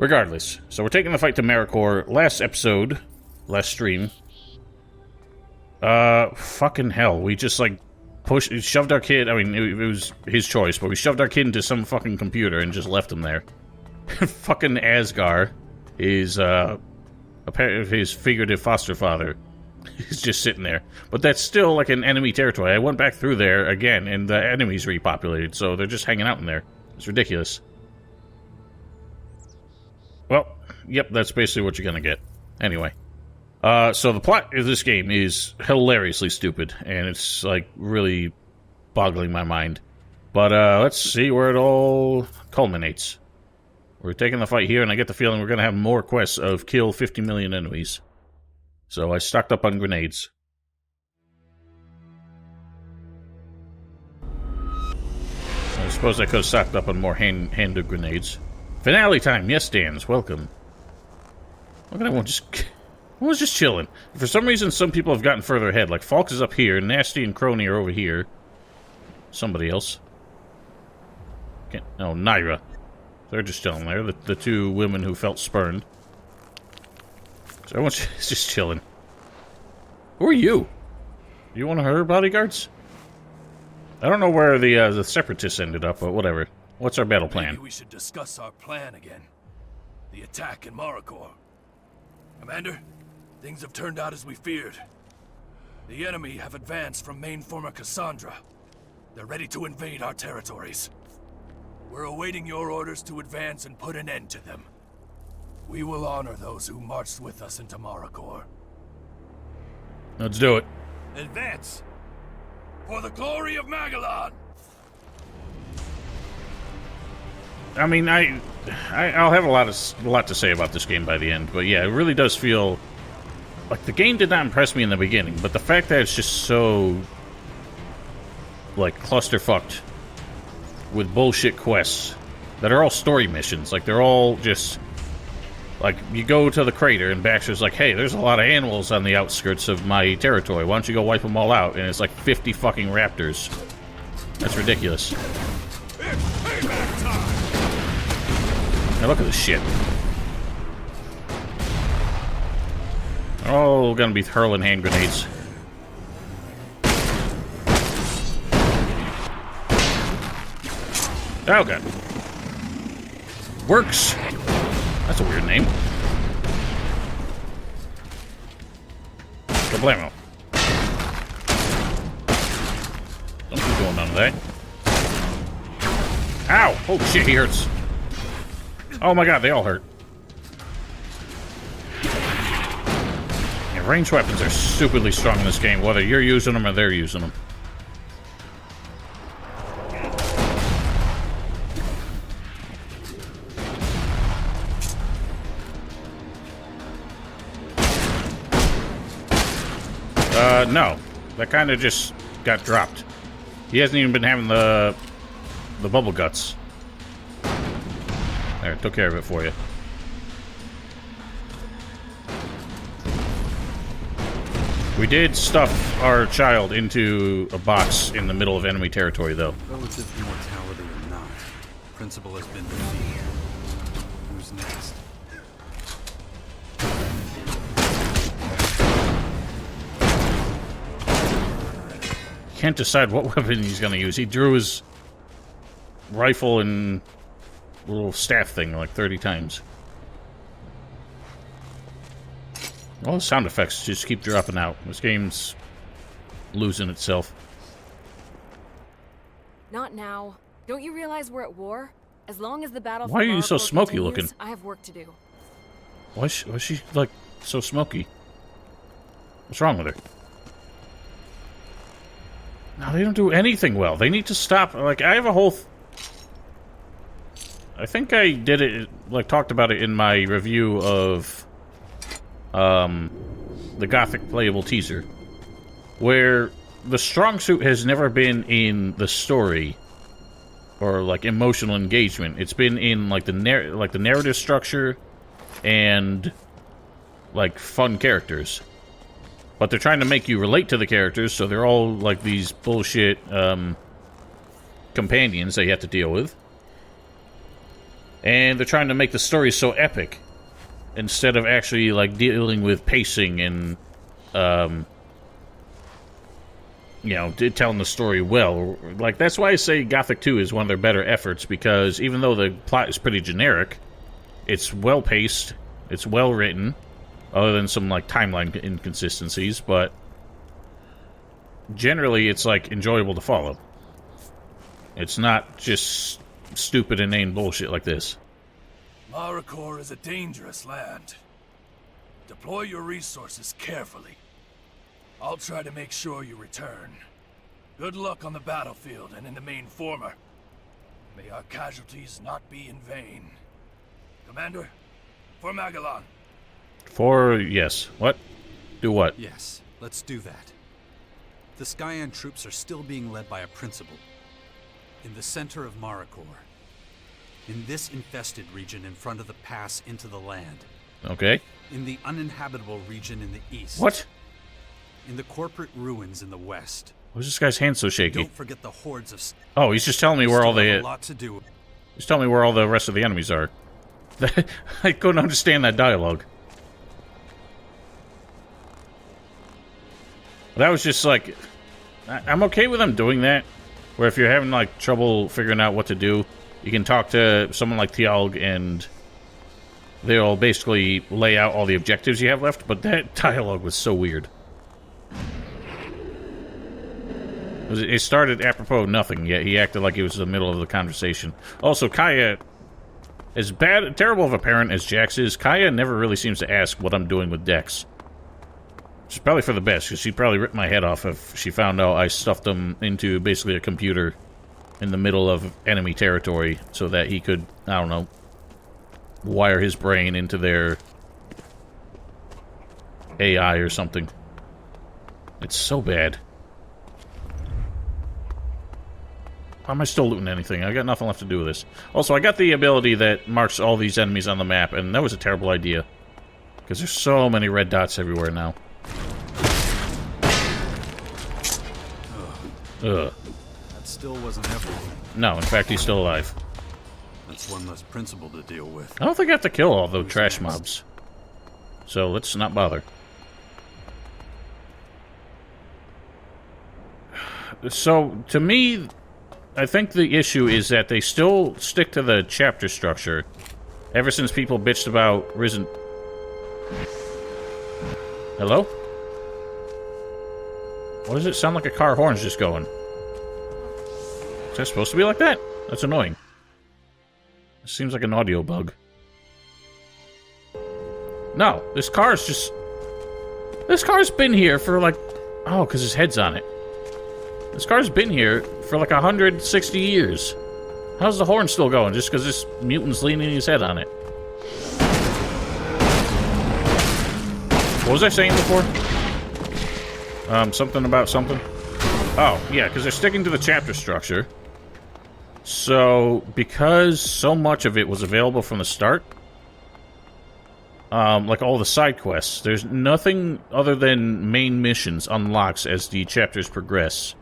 Regardless, so we're taking the fight to Maricore. Last episode, last stream. Fucking hell. We just, like, shoved our kid. I mean, it was his choice, but we shoved our kid into some fucking computer and just left him there. Fucking Asgar, his figurative foster father, is just sitting there. But that's still, like, an enemy territory. I went back through there again, and the enemies repopulated, so they're just hanging out in there. It's ridiculous. Well, yep, that's basically what you're gonna get. Anyway. So the plot of this game is hilariously stupid, and it's, like, really boggling my mind. But, let's see where it all culminates. We're taking the fight here, and I get the feeling we're gonna have more quests of kill 50 million enemies. So I stocked up on grenades. I suppose I could have stocked up on more handed grenades. Finale time! Yes, Dans, welcome. Look at everyone just chilling. For some reason, some people have gotten further ahead. Like, Falk is up here, Nasty and Crony are over here. Somebody else. No, Naira. They're just chilling there. The two women who felt spurned. So everyone's just chilling. Who are you? You one of her bodyguards? I don't know where the separatists ended up, but whatever. What's our battle plan? Maybe we should discuss our plan again. The attack in Maricore. Commander, things have turned out as we feared. The enemy have advanced from main former Cassandra. They're ready to invade our territories. We're awaiting your orders to advance and put an end to them. We will honor those who marched with us into Maricore. Let's do it. Advance! For the glory of Magellan! I mean, I'll have a lot to say about this game by the end, but yeah, it really does feel like the game did not impress me in the beginning, but the fact that it's just so, like, clusterfucked with bullshit quests that are all story missions. Like, they're all just, like, you go to the crater and Baxter's like, hey, there's a lot of animals on the outskirts of my territory. Why don't you go wipe them all out? And it's like 50 fucking raptors. That's ridiculous. Now look at this shit. They're all gonna be hurling hand grenades. Oh god. Works. That's a weird name. Kablamo. Don't keep doing none of that. Ow! Holy shit, he hurts. Oh my god, they all hurt. Yeah, ranged weapons are stupidly strong in this game, whether you're using them or they're using them. No. That kind of just got dropped. He hasn't even been having the bubble guts. There, took care of it for you. We did stuff our child into a box in the middle of enemy territory, though. Relative mortality or not, principle has been defeated. Who's next? Can't decide what weapon he's going to use. He drew his rifle and little staff thing like 30 times. All the sound effects just keep dropping out. This game's losing itself. Not now. Don't you realize we're at war? As long as the battle. Why are you so smoky looking? I have work to do. Why is she like so smoky? What's wrong with her? No, they don't do anything well. They need to stop. Like, I have a whole... I think I did it, like, talked about it in my review of the Gothic playable teaser, where the strong suit has never been in the story or, like, emotional engagement. It's been in, like, the narrative structure and, like, fun characters. But they're trying to make you relate to the characters, so they're all, like, these bullshit companions that you have to deal with. And they're trying to make the story so epic instead of actually, like, dealing with pacing and, you know, telling the story well. Like, that's why I say Gothic 2 is one of their better efforts, because even though the plot is pretty generic, it's well-paced, it's well-written, other than some, like, timeline inconsistencies, but generally it's, like, enjoyable to follow. It's not just stupid, inane bullshit like this. Marikor is a dangerous land. Deploy your resources carefully. I'll try to make sure you return. Good luck on the battlefield and in the main former. May our casualties not be in vain. Commander, for Magellan. Yes. What? Do what? Yes, let's do that. The Skyan troops are still being led by a principal. In the center of Marikor. In this infested region in front of the pass into the land. Okay. In the uninhabitable region in the east. What? In the corporate ruins in the west. Why is this guy's hand so shaky? Don't forget the hordes of... Oh, he's just telling me where all a the... lot to do. He's telling me where all the rest of the enemies are. I couldn't understand that dialogue. That was just like... I'm okay with them doing that. Where if you're having, like, trouble figuring out what to do, you can talk to someone like Tialg and they'll basically lay out all the objectives you have left, but that dialogue was so weird. It started apropos of nothing, yet he acted like it was the middle of the conversation. Also, Kaya, as terrible of a parent as Jax is, Kaya never really seems to ask what I'm doing with Dex. Which is probably for the best, because she'd probably rip my head off if she found out I stuffed him into basically a computer in the middle of enemy territory so that he could, I don't know, wire his brain into their AI or something. It's so bad. Why am I still looting anything? I got nothing left to do with this. Also, I got the ability that marks all these enemies on the map, and that was a terrible idea. Because there's so many red dots everywhere now. Ugh. That still wasn't everything. No, in fact, he's still alive. That's one less principal to deal with. I don't think I have to kill all the trash mobs. So let's not bother. So, to me, I think the issue is that they still stick to the chapter structure. Ever since people bitched about Risen... Hello? What does it sound like a car horn's just going? Is that supposed to be like that? That's annoying. It seems like an audio bug. No, this car's just... This car's been here for like... Oh, because his head's on it. This car's been here for like 160 years. How's the horn still going? Just because this mutant's leaning his head on it. What was I saying before? Something about something? Oh, yeah, because they're sticking to the chapter structure. So, because so much of it was available from the start, like all the side quests, there's nothing other than main missions unlocks as the chapters progress.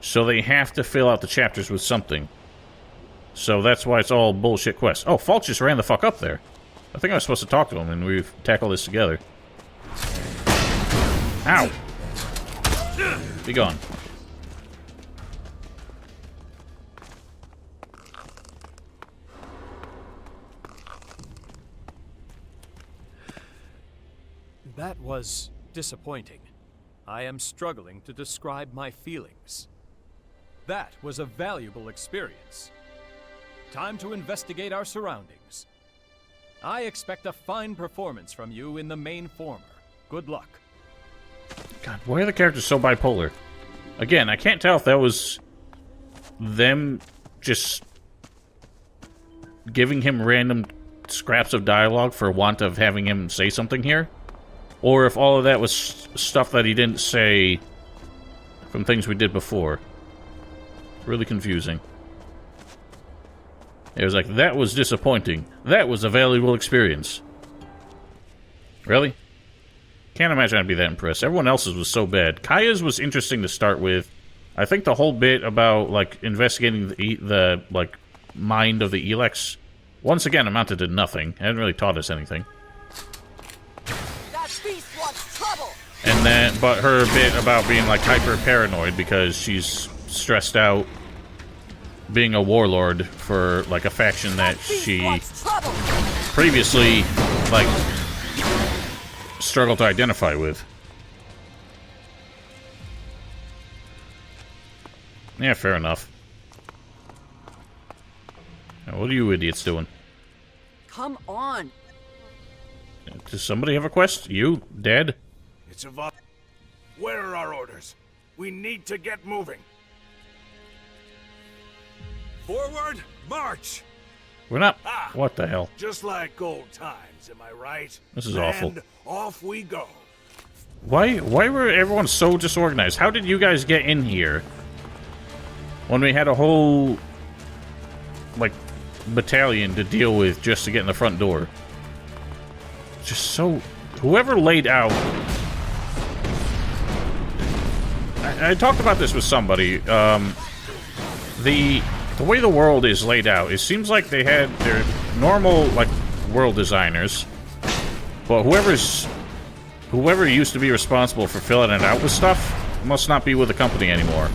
So they have to fill out the chapters with something. So that's why it's all bullshit quests. Oh, Falk just ran the fuck up there. I think I was supposed to talk to him, and we've tackled this together. Ow! Be gone. That was disappointing. I am struggling to describe my feelings. That was a valuable experience. Time to investigate our surroundings. I expect a fine performance from you in the main former. Good luck. God, why are the characters so bipolar? Again, I can't tell if that was them just giving him random scraps of dialogue for want of having him say something here, or if all of that was stuff that he didn't say from things we did before. Really confusing. It was like, that was disappointing. That was a valuable experience. Really? Can't imagine I'd be that impressed. Everyone else's was so bad. Kaya's was interesting to start with. I think the whole bit about, like, investigating the like, mind of the ELEX once again amounted to nothing. Hadn't really taught us anything. That beast wants trouble! And then, but her bit about being like hyper paranoid because she's stressed out being a warlord for like a faction that she previously like struggled to identify with. Yeah, fair enough. Now, what are you idiots doing? Come on! Does somebody have a quest? You, Dad? It's a Where are our orders? We need to get moving. Forward, march! We're not... What the hell? Just like old times, am I right? This is awful. And off we go. Why were everyone so disorganized? How did you guys get in here when we had a whole, like, battalion to deal with just to get in the front door? Just so... Whoever laid out... I talked about this with somebody. The way the world is laid out, it seems like they had their normal, like, world designers, but whoever used to be responsible for filling it out with stuff must not be with the company anymore.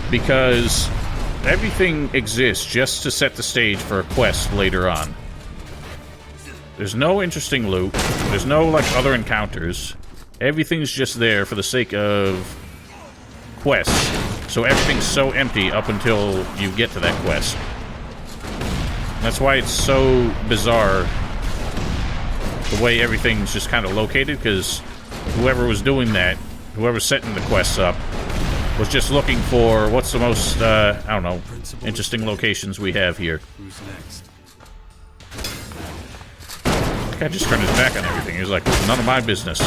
Because everything exists just to set the stage for a quest later on. There's no interesting loot. There's no, like, other encounters. Everything's just there for the sake of quests. So everything's so empty up until you get to that quest. That's why it's so bizarre the way everything's just kind of located, because whoever was doing that, whoever's setting the quests up, was just looking for what's the most, I don't know, interesting locations we have here. Who's next? The guy just turned his back on everything. He was like, none of my business.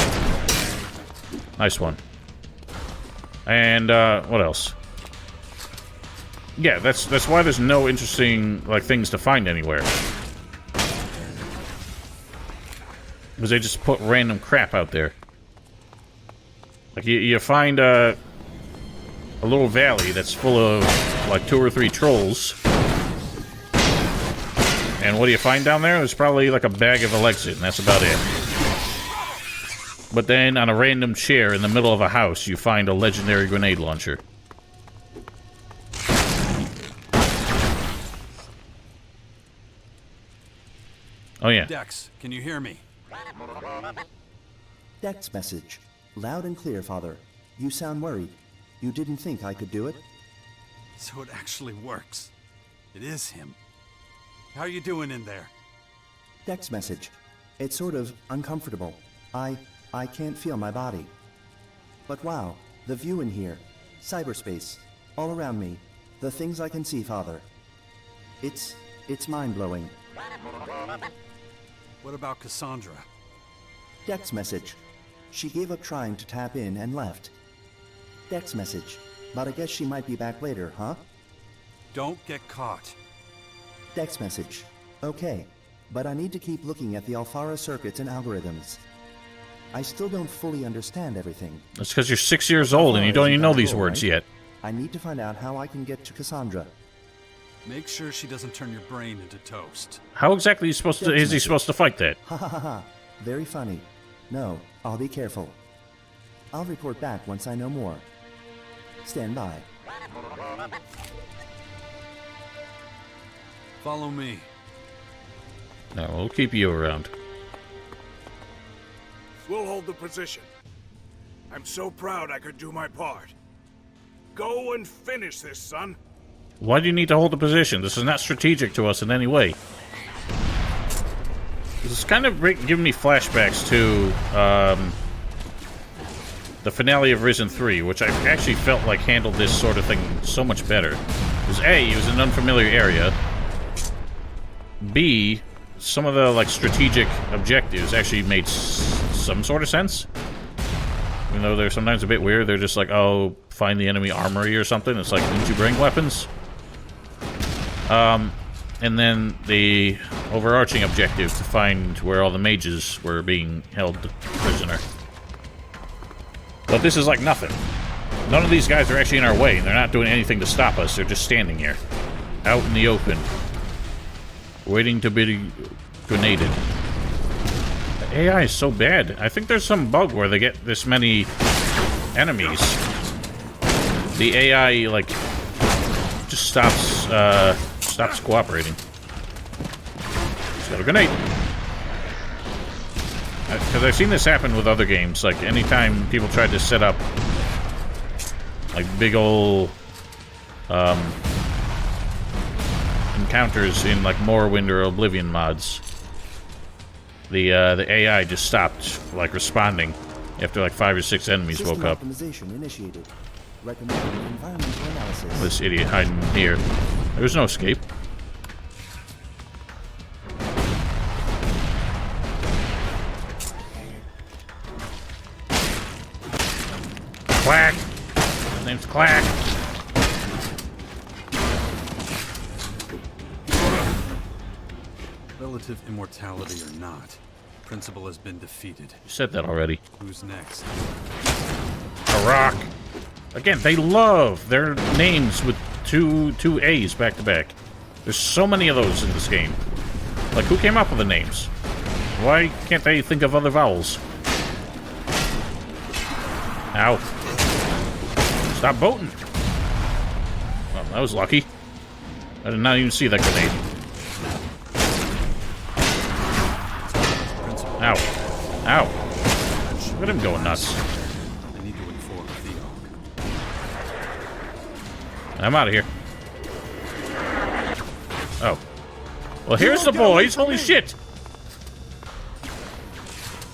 Nice one. And, what else? Yeah, that's why there's no interesting, like, things to find anywhere. Because they just put random crap out there. Like, you find, a little valley that's full of, like, 2 or 3 trolls. And what do you find down there? There's probably, like, a bag of elixir, and that's about it. But then, on a random chair in the middle of a house, you find a legendary grenade launcher. Oh, yeah. Dex, can you hear me? Dex message. Loud and clear, Father. You sound worried. You didn't think I could do it? So it actually works. It is him. How are you doing in there? Dex message. It's sort of uncomfortable. I can't feel my body. But wow, the view in here. Cyberspace. All around me. The things I can see, Father. It's mind-blowing. What about Cassandra? Dex message. She gave up trying to tap in and left. Dex message. But I guess she might be back later, huh? Don't get caught. Dex message. Okay, but I need to keep looking at the Alfara circuits and algorithms. I still don't fully understand everything. That's because you're 6 years old and you don't even know these words yet. I need to find out how I can get to Cassandra. Make sure she doesn't turn your brain into toast. How exactly is he supposed to fight that? Ha ha ha ha. Very funny. No, I'll be careful. I'll report back once I know more. Stand by. Follow me. No, we'll keep you around. We'll hold the position. I'm so proud I could do my part. Go and finish this, son. Why do you need to hold the position? This is not strategic to us in any way. This is kind of giving me flashbacks to the finale of Risen 3, which I actually felt like handled this sort of thing so much better. Because A, it was an unfamiliar area. B, some of the like strategic objectives actually made some sort of sense. Even though they're sometimes a bit weird, they're just like, oh, find the enemy armory or something. It's like, didn't you bring weapons? And then the overarching objective to find where all the mages were being held prisoner. But this is like nothing. None of these guys are actually in our way, and they're not doing anything to stop us. They're just standing here, out in the open. waiting to be grenaded. The AI is so bad. I think there's some bug where they get this many enemies. The AI, like, just stops cooperating. Just got a grenade. Because I've seen this happen with other games. Like, anytime people tried to set up, like, big ol' encounters in, like, Morrowind or Oblivion mods, the AI just stopped, like, responding after, like, 5 or 6 enemies woke up. Optimization initiated. Recommending environmental analysis. This idiot hiding here. There's no escape. Quack! His name's Quack. Relative immortality or not, Principal has been defeated. You said that already. Who's next? A rock. Again, they love their names with two A's back to back. There's so many of those in this game. Like, who came up with the names? Why can't they think of other vowels? Ow. Stop boating. Well, that was lucky. I did not even see that grenade. Ow. Ow. Look at him going nuts. I need to inform Theo. I'm out of here. Oh. Well, here's the boys. Holy shit.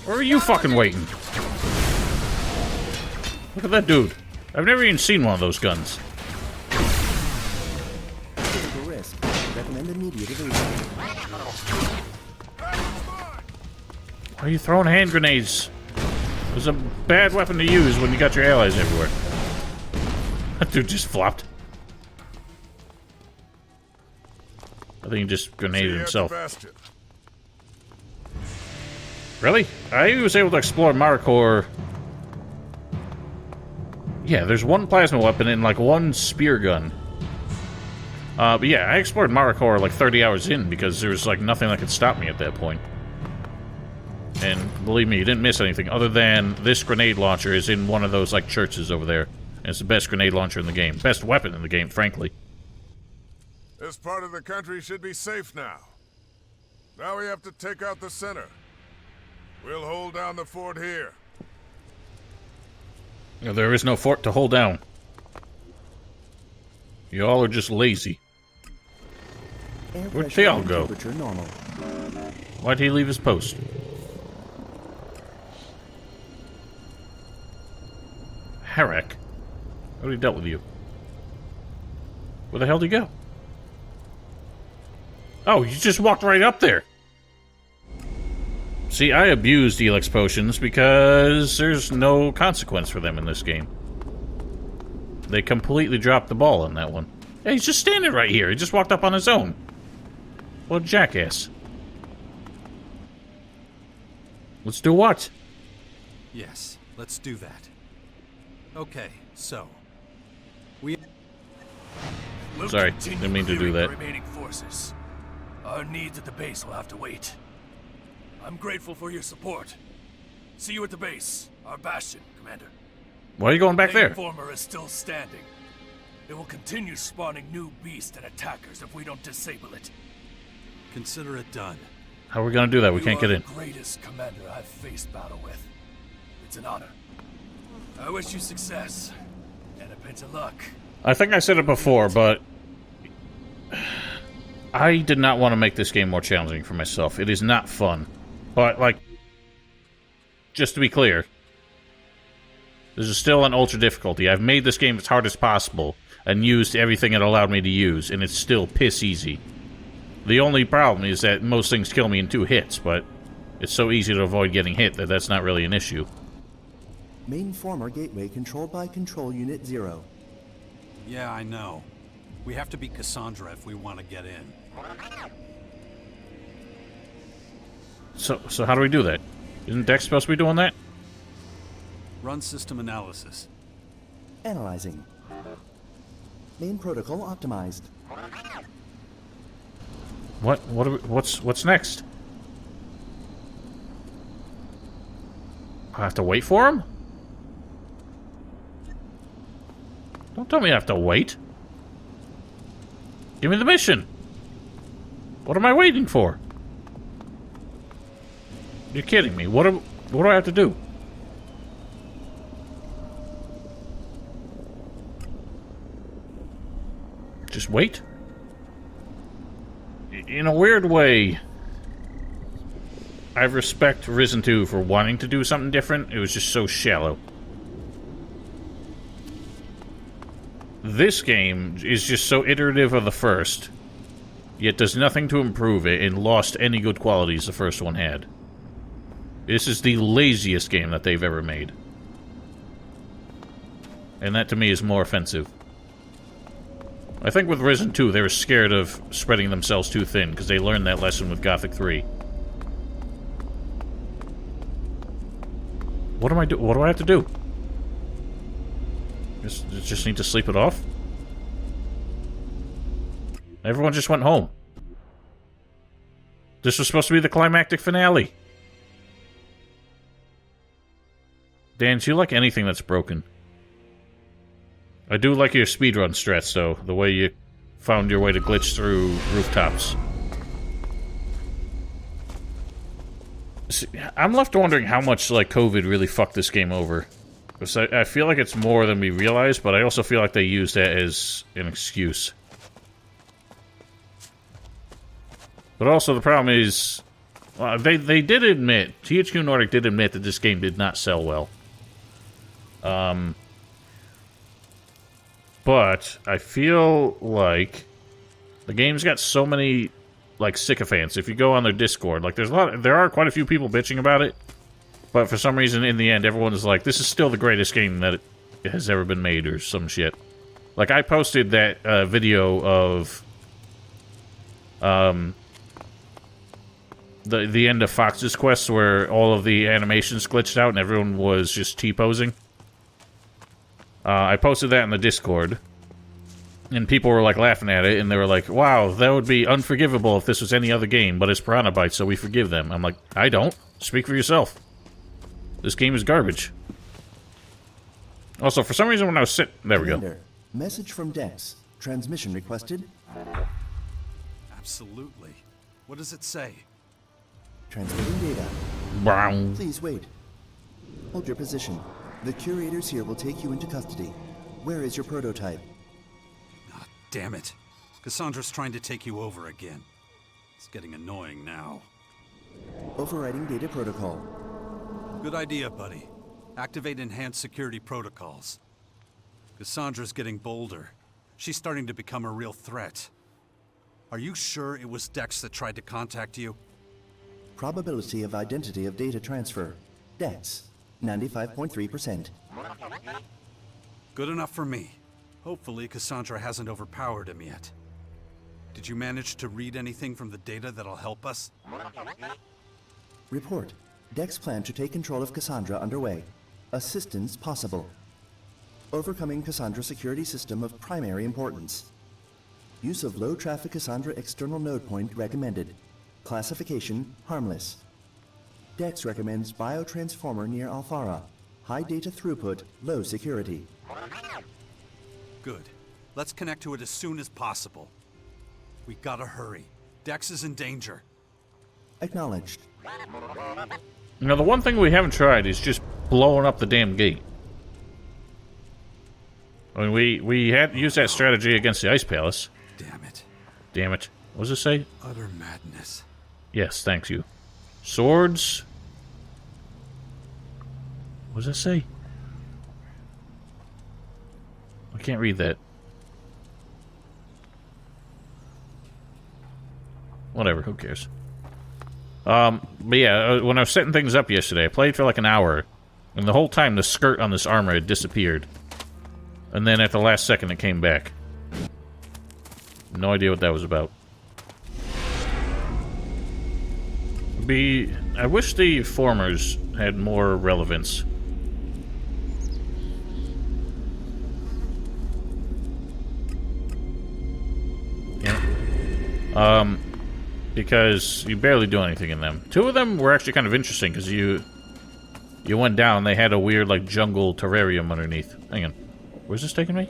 Where are you fucking waiting? Look at that dude. I've never even seen one of those guns. Critical risk. Recommend immediate evasion. Why are you throwing hand grenades? It was a bad weapon to use when you got your allies everywhere. That dude just flopped. I think he just grenaded himself. Really? I was able to explore Maricor. Yeah, there's one plasma weapon and like one spear gun. But yeah, I explored Maricor like 30 hours in because there was like nothing that could stop me at that point. And believe me, you didn't miss anything other than this grenade launcher is in one of those like churches over there. And it's the best grenade launcher in the game. Best weapon in the game, frankly. This part of the country should be safe now. Now we have to take out the center. We'll hold down the fort here. No, there is no fort to hold down. You all are just lazy. Where'd they all go? Normal. Why'd he leave his post? Herrick? I already dealt with you. Where the hell did he go? Oh, you just walked right up there. See, I abused ELEX potions because there's no consequence for them in this game. They completely dropped the ball on that one. Yeah, he's just standing right here. He just walked up on his own. What a jackass. Let's do what? Yes, let's do that. Okay, so We'll Sorry, continue didn't mean to do clearing that. the remaining forces. Our needs at the base will have to wait. I'm grateful for your support. See you at the base, our bastion, Commander. Why are you going back The there? Informer is still standing. It will continue spawning new beasts and attackers if we don't disable it. consider it done. How are we gonna do that? We can't get in. You are the greatest commander I've faced battle with. It's an honor. I wish you success and a pinch of luck. I think I said it before, but I did not want to make this game more challenging for myself. It is not fun. But, like, just to be clear, this is still an ultra difficulty. I've made this game as hard as possible and used everything it allowed me to use, and it's still piss easy. The only problem is that most things kill me in 2 hits, but it's so easy to avoid getting hit that that's not really an issue. Main former gateway controlled by Control Unit 0. Yeah, I know. We have to beat Cassandra if we want to get in. So how do we do that? Isn't Dex supposed to be doing that? Run system analysis. Analyzing. Main protocol optimized. What's next? I have to wait for him? Don't tell me I have to wait. Give me the mission. What am I waiting for? You're kidding me. What do I have to do? Just wait? In a weird way, I respect Risen 2 for wanting to do something different. It was just so shallow. This game is just so iterative of the first, yet does nothing to improve it and lost any good qualities the first one had. This is the laziest game that they've ever made. And that to me is more offensive. I think with Risen 2, they were scared of spreading themselves too thin, because they learned that lesson with Gothic 3. What do I have to do? Just need to sleep it off? Everyone just went home. This was supposed to be the climactic finale. Dan, do you like anything that's broken? I do like your speedrun strats, though. The way you found your way to glitch through rooftops. See, I'm left wondering how much, like, COVID really fucked this game over. Because I feel like it's more than we realize, but I also feel like they used that as an excuse. But also, the problem is... they did admit... THQ Nordic did admit that this game did not sell well. But I feel like the game's got so many, like, sycophants. If you go on their Discord, like, there are quite a few people bitching about it. But for some reason, in the end, everyone is like, this is still the greatest game that it has ever been made, or some shit. Like, I posted that video of the end of Fox's Quest, where all of the animations glitched out and everyone was just T-posing. I posted that in the Discord, and people were, like, laughing at it, and they were like, wow, that would be unforgivable if this was any other game, but it's Piranha Bytes, so we forgive them. I'm like, I don't. Speak for yourself. This game is garbage. Also, for some reason when I was sitting... There we go. Message from Dex. Transmission requested. Absolutely. What does it say? Transmitting data. Brown. Please wait. Hold your position. The curators here will take you into custody. Where is your prototype? Ah, damn it. Cassandra's trying to take you over again. It's getting annoying now. Overriding data protocol. Good idea, buddy. Activate enhanced security protocols. Cassandra's getting bolder. She's starting to become a real threat. Are you sure it was Dex that tried to contact you? Probability of identity of data transfer. Dex. 95.3%. Good enough for me. Hopefully Cassandra hasn't overpowered him yet. Did you manage to read anything from the data that'll help us? Report. Dex plan to take control of Cassandra underway. Assistance possible. Overcoming Cassandra security system of primary importance. Use of low-traffic Cassandra external node point recommended. Classification, harmless. Dex recommends biotransformer near Alfara. High data throughput, low security. Good. Let's connect to it as soon as possible. We gotta hurry. Dex is in danger. Acknowledged. Now, the one thing we haven't tried is just blowing up the damn gate. I mean, we had used that strategy against the Ice Palace. Damn it. Damn it. What does it say? Utter madness. Yes, thanks you. Swords. What does that say? I can't read that. Whatever, who cares? But yeah, when I was setting things up yesterday, I played for like an hour, and the whole time the skirt on this armor had disappeared. And then at the last second it came back. No idea what that was about. I wish the formers had more relevance. Yeah. because you barely do anything in them. 2 of them were actually kind of interesting because you went down. They had a weird like jungle terrarium underneath. Hang on, where's this taking me?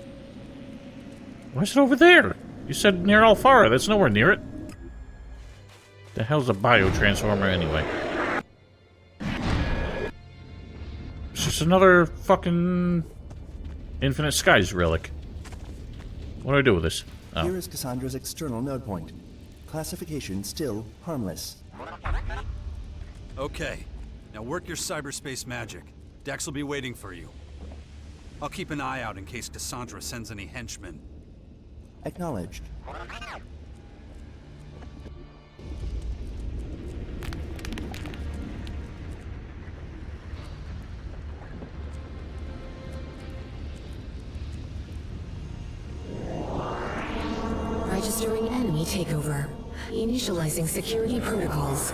Why is it over there? You said near Alfara. That's nowhere near it. The hell's a biotransformer anyway? It's just another fucking Infinite Skies relic. What do I do with this? Oh. Here is Cassandra's external node point. Classification still harmless. Okay, now work your cyberspace magic. Dex will be waiting for you. I'll keep an eye out in case Cassandra sends any henchmen. Acknowledged. Registering enemy takeover. Initializing security protocols.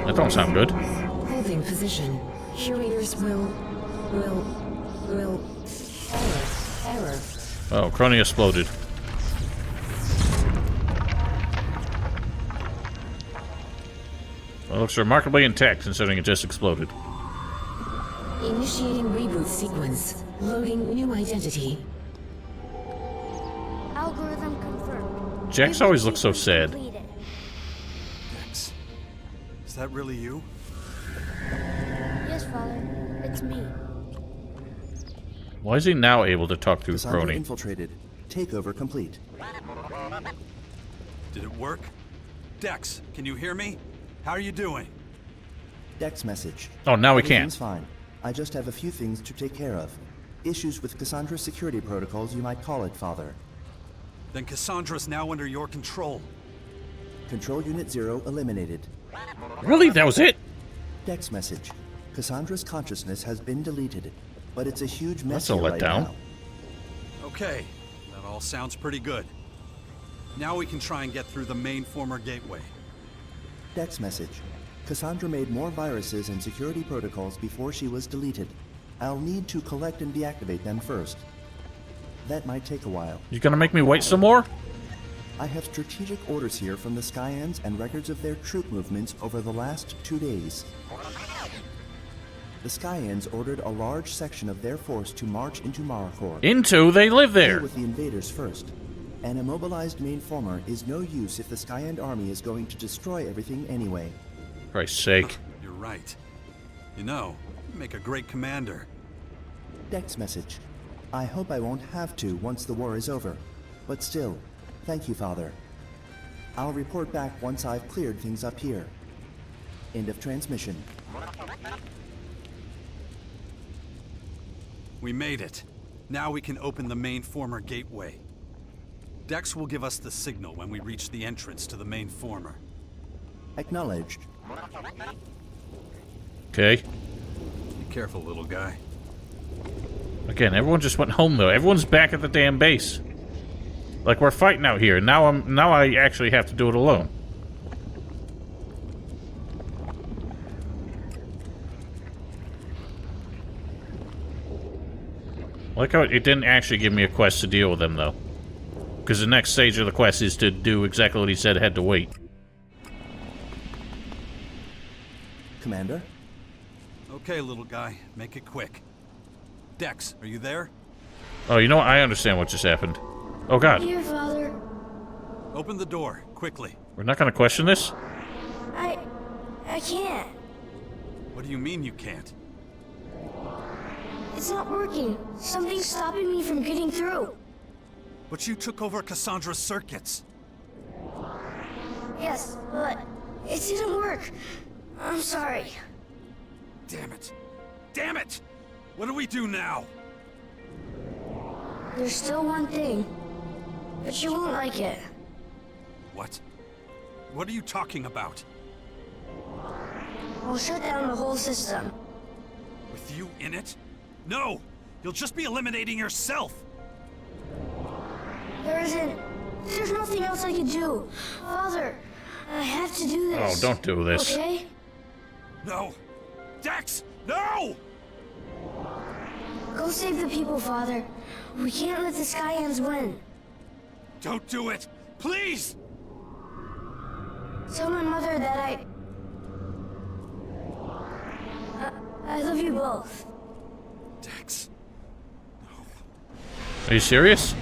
That don't sound good. Holding position. Curators will... Error. Oh, Crony exploded. Well, it looks remarkably intact considering it just exploded. Initiating reboot sequence. Loading new identity. Algorithm confirmed. Jax always looks so sad. Completed. Dex, is that really you? Yes, Father. It's me. Why is he now able to talk through Cassandra Crony? infiltrated. Takeover complete. Did it work? Dex, can you hear me? How are you doing? Dex message. Oh, now we Everything's can't. fine. I just have a few things to take care of. Issues with Cassandra's security protocols, you might call it, Father. Then Cassandra's now under your control. Control Unit 0 eliminated. Really? That was it? Dex message. Cassandra's consciousness has been deleted, but it's a huge mess That's a here right letdown. now. Okay, that all sounds pretty good. Now we can try and get through the main former gateway. Dex message. Cassandra made more viruses and security protocols before she was deleted. I'll need to collect and deactivate them first. That might take a while. You gonna make me wait some more? I have strategic orders here from the Skyans and records of their troop movements over the last 2 days. The Skyans ordered a large section of their force to march into Maricor. They live Deal there. with the invaders first. An immobilized mainformer is no use if the Skyand army is going to destroy everything anyway. For Christ's sake. You're right. You know, you make a great commander. Dex message. I hope I won't have to once the war is over. But still, thank you, Father. I'll report back once I've cleared things up here. End of transmission. We made it. Now we can open the main former gateway. Dex will give us the signal when we reach the entrance to the main former. Acknowledged. Okay. Be careful, little guy. Again, everyone just went home though. Everyone's back at the damn base. Like we're fighting out here. Now I actually have to do it alone. I like how it didn't actually give me a quest to deal with them though. Because the next stage of the quest is to do exactly what he said had to wait. Commander? Okay, little guy, make it quick. Dex, are you there? Oh, you know what? I understand what just happened. Oh god. Here, Father. Open the door, quickly. We're not gonna question this? I can't. What do you mean you can't? It's not working. Something's stopping me from getting through. But you took over Cassandra's circuits. Yes, but it didn't work. I'm sorry. Damn it. Damn it! What do we do now? There's still one thing, but you won't like it. What? What are you talking about? We'll shut down the whole system. With you in it? No! You'll just be eliminating yourself! There's nothing else I can do. Father, I have to do Oh, this. don't do this. Okay? No! Dex! No! Go save the people, Father. We can't let the Skyans win. Don't do it! Please! Tell my mother that I love you both. Dex. Are you serious?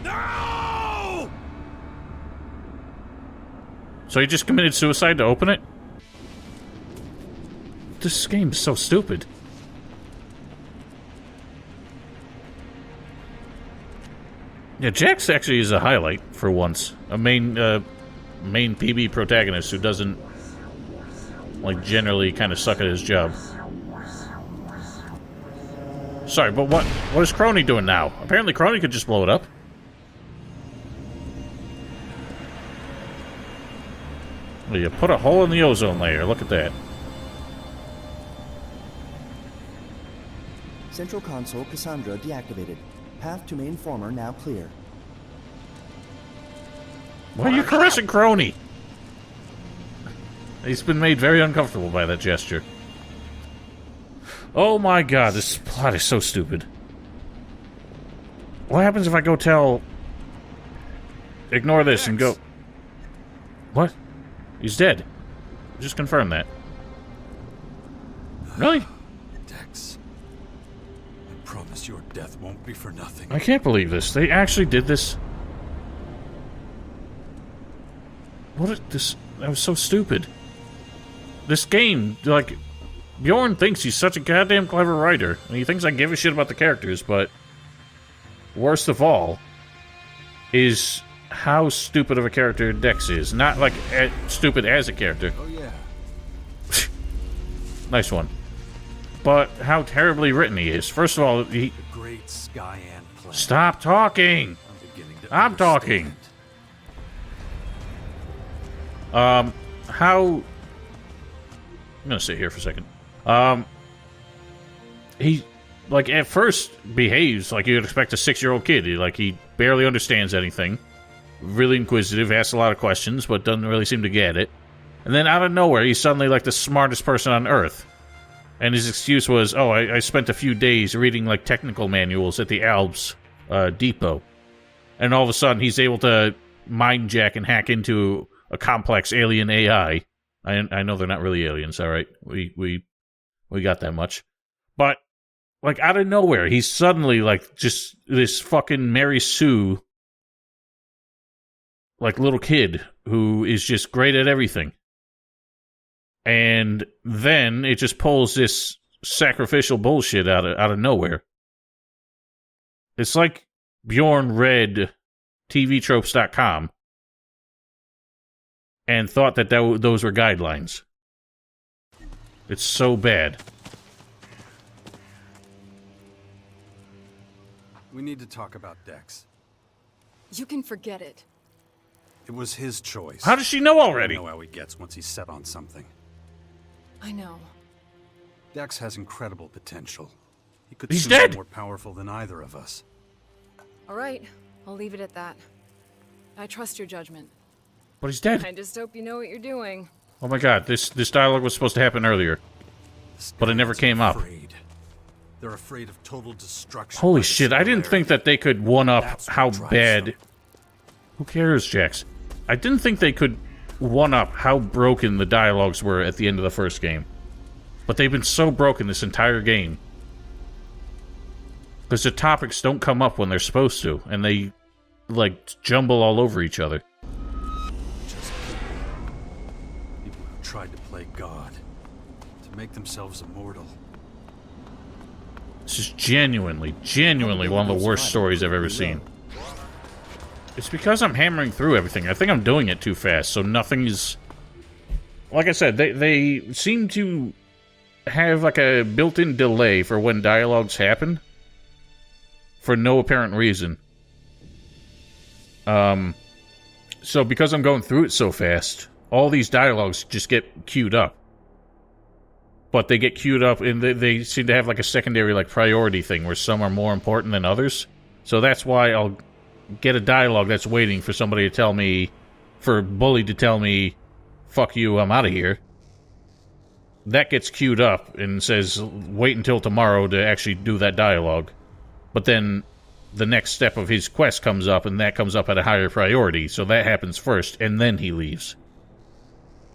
No! So he just committed suicide to open it? This game's so stupid. Yeah, Jax actually is a highlight for once. A main PB protagonist who doesn't, like, generally kind of suck at his job. Sorry, but what is Crony doing now? Apparently Crony could just blow it up. Well, you put a hole in the ozone layer. Look at that. Central console Cassandra deactivated. Path to main former now clear. Why are you caressing Crony? He's been made very uncomfortable by that gesture. Oh my god, this plot is so stupid. What happens if I go tell... Ignore this and go... What? He's dead. Just confirm that. Really? Dex. I promise your death won't be for nothing. I can't believe this. They actually did this. What is this? That was so stupid. This game, like... Bjorn thinks he's such a goddamn clever writer, and he thinks I give a shit about the characters, but... Worst of all... is how stupid of a character Dex is. Not, like, stupid as a character. Oh, yeah. Nice one. But how terribly written he is. First of all, he... The great Skyan plan. Stop talking! I'm talking! How... I'm gonna sit here for a second. He, like, at first behaves like you'd expect a 6-year-old kid. He barely understands anything. Really inquisitive, asks a lot of questions, but doesn't really seem to get it. And then out of nowhere, he's suddenly, like, the smartest person on Earth. And his excuse was, oh, I spent a few days reading, like, technical manuals at the Alps depot. And all of a sudden, he's able to mindjack and hack into a complex alien AI. I know they're not really aliens, alright? We got that much. But, like, out of nowhere, he's suddenly, like, just this fucking Mary Sue, like, little kid who is just great at everything. And then it just pulls this sacrificial bullshit out of nowhere. It's like Bjorn read TVtropes.com and thought that those were guidelines. It's so bad. We need to talk about Dex. You can forget it. It was his choice. How does she know already? I know how he gets once he's set on something. I know. Dex has incredible potential. He could He's soon dead! be more powerful than either of us. All right, I'll leave it at that. I trust your judgment. But he's dead. I just hope you know what you're doing. Oh my god, this dialogue was supposed to happen earlier. But it never came up. They're afraid of total destruction. Holy shit, I didn't think that they could one-up how bad... them. Who cares, Jax? I didn't think they could one-up how broken the dialogues were at the end of the first game. But they've been so broken this entire game. Because the topics don't come up when they're supposed to, and they, like, jumble all over each other. Just people who tried to play God, to make themselves immortal. This is genuinely one of the worst stories I've ever seen. It's because I'm hammering through everything. I think I'm doing it too fast, so nothing is... Like I said, they seem to have, like, a built-in delay for when dialogues happen. For no apparent reason. So because I'm going through it so fast, all these dialogues just get queued up. But they get queued up, and they seem to have, like, a secondary, like, priority thing, where some are more important than others. So that's why I'll get a dialogue that's waiting for somebody to tell me, for Bully to tell me, fuck you, I'm out of here. That gets queued up and says, wait until tomorrow to actually do that dialogue. But then the next step of his quest comes up, and that comes up at a higher priority, so that happens first, and then he leaves.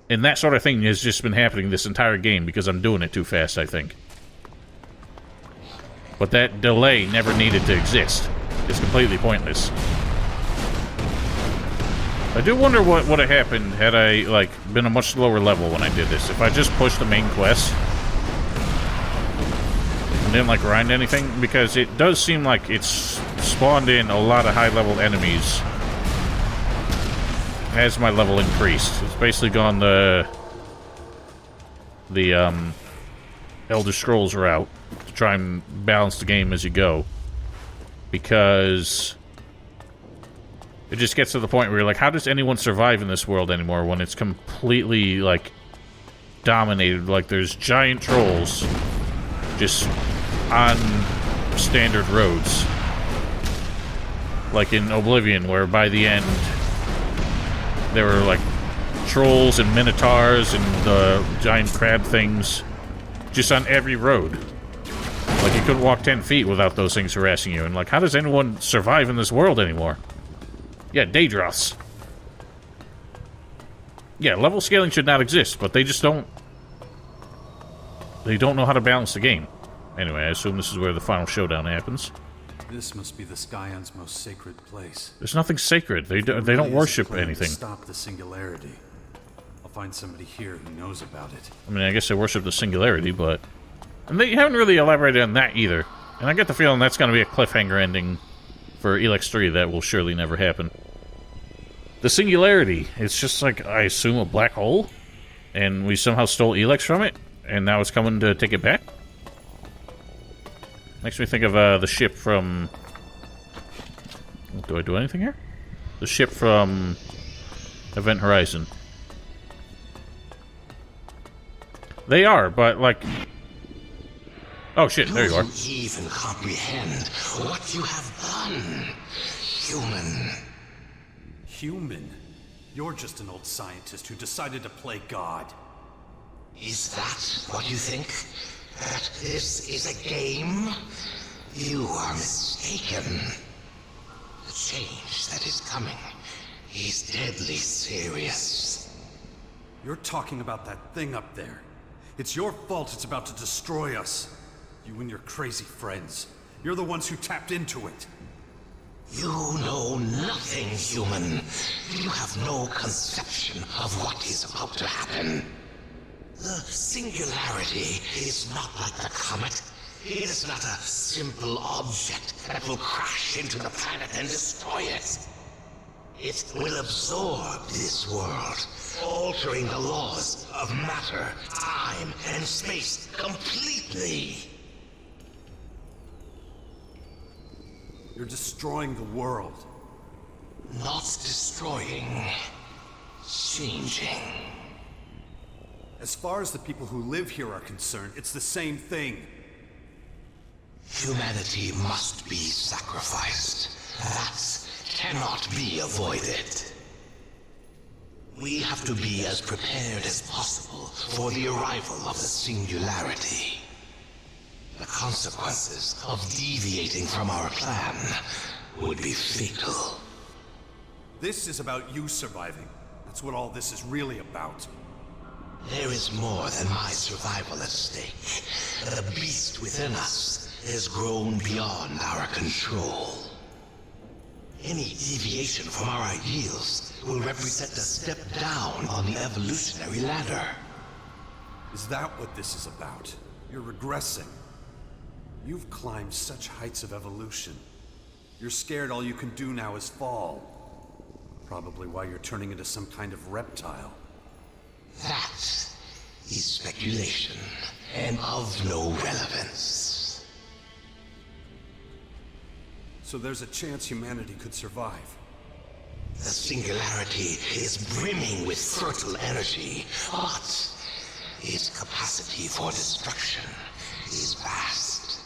And that sort of thing has just been happening this entire game because I'm doing it too fast, I think. But that delay never needed to exist. It's completely pointless. I do wonder what would have happened had I, like, been a much lower level when I did this. If I just pushed the main quest and didn't, like, grind anything. Because it does seem like it's spawned in a lot of high-level enemies as my level increased. It's basically gone the Elder Scrolls route to try and balance the game as you go, because it just gets to the point where you're like, how does anyone survive in this world anymore when it's completely, like, dominated? Like, there's giant trolls just on standard roads, like in Oblivion, where by the end there were, like, trolls and minotaurs and the giant crab things just on every road. Like, you couldn't walk 10 feet without those things harassing you. And, like, how does anyone survive in this world anymore? Yeah, Daedroths. Yeah, level scaling should not exist, but they just don't... They don't know how to balance the game. Anyway, I assume this is where the final showdown happens. This must be the Scion's most sacred place. There's nothing sacred. They don't worship anything. Stop the singularity. I'll find somebody here who knows about it. I mean, I guess they worship the singularity, but... And they haven't really elaborated on that either. And I get the feeling that's going to be a cliffhanger ending for ELEX 3 that will surely never happen. The singularity, it's just like, I assume, a black hole? And we somehow stole ELEX from it? And now it's coming to take it back? Makes me think of the ship from... Do I do anything here? The ship from Event Horizon. They are, but, like... Oh shit, there you are. Do you even comprehend what you have done, human? Human? You're just an old scientist who decided to play God. Is that what you think? That this is a game? You are mistaken. The change that is coming is deadly serious. You're talking about that thing up there. It's your fault it's about to destroy us. You and your crazy friends. You're the ones who tapped into it. You know nothing, human. You have no conception of what is about to happen. The singularity is not like the comet. It is not a simple object that will crash into the planet and destroy it. It will absorb this world, altering the laws of matter, time, and space completely. You're destroying the world. Not destroying, changing. As far as the people who live here are concerned, it's the same thing. Humanity must be sacrificed. That cannot be avoided. We have to be as prepared as possible for the arrival of the singularity. The consequences of deviating from our plan would be fatal. This is about you surviving. That's what all this is really about. There is more than my survival at stake. The beast within us has grown beyond our control. Any deviation from our ideals will represent a step down on the evolutionary ladder. Is that what this is about? You're regressing. You've climbed such heights of evolution. You're scared all you can do now is fall. Probably why you're turning into some kind of reptile. That is speculation, and of no relevance. So there's a chance humanity could survive. The singularity is brimming with fertile energy, but its capacity for destruction is vast.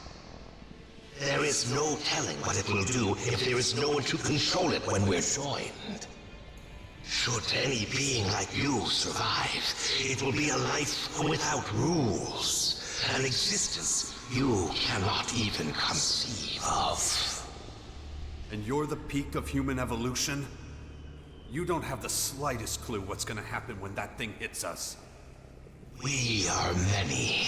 There is no telling what it will do if there is no one to control it when we're joined. Should any being like you survive, it will be a life without rules, an existence you cannot even conceive of. And you're the peak of human evolution? You don't have the slightest clue what's gonna happen when that thing hits us. We are many,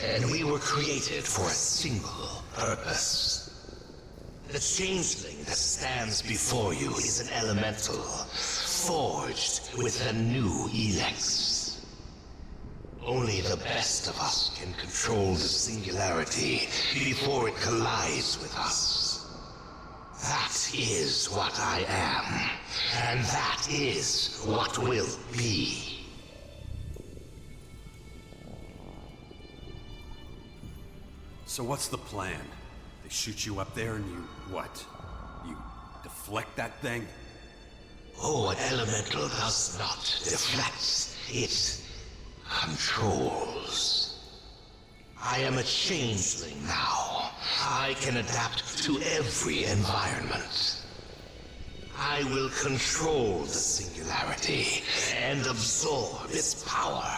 and we were created for a single purpose. The changeling that stands before you is an elemental, forged with a new ELEX. Only the best of us can control the singularity before it collides with us. That is what I am, and that is what will be. So what's the plan? They shoot you up there and you, what? You deflect that thing? Oh, an elemental does not deflect. It controls. I am a changeling now. I can adapt to every environment. I will control the singularity and absorb its power.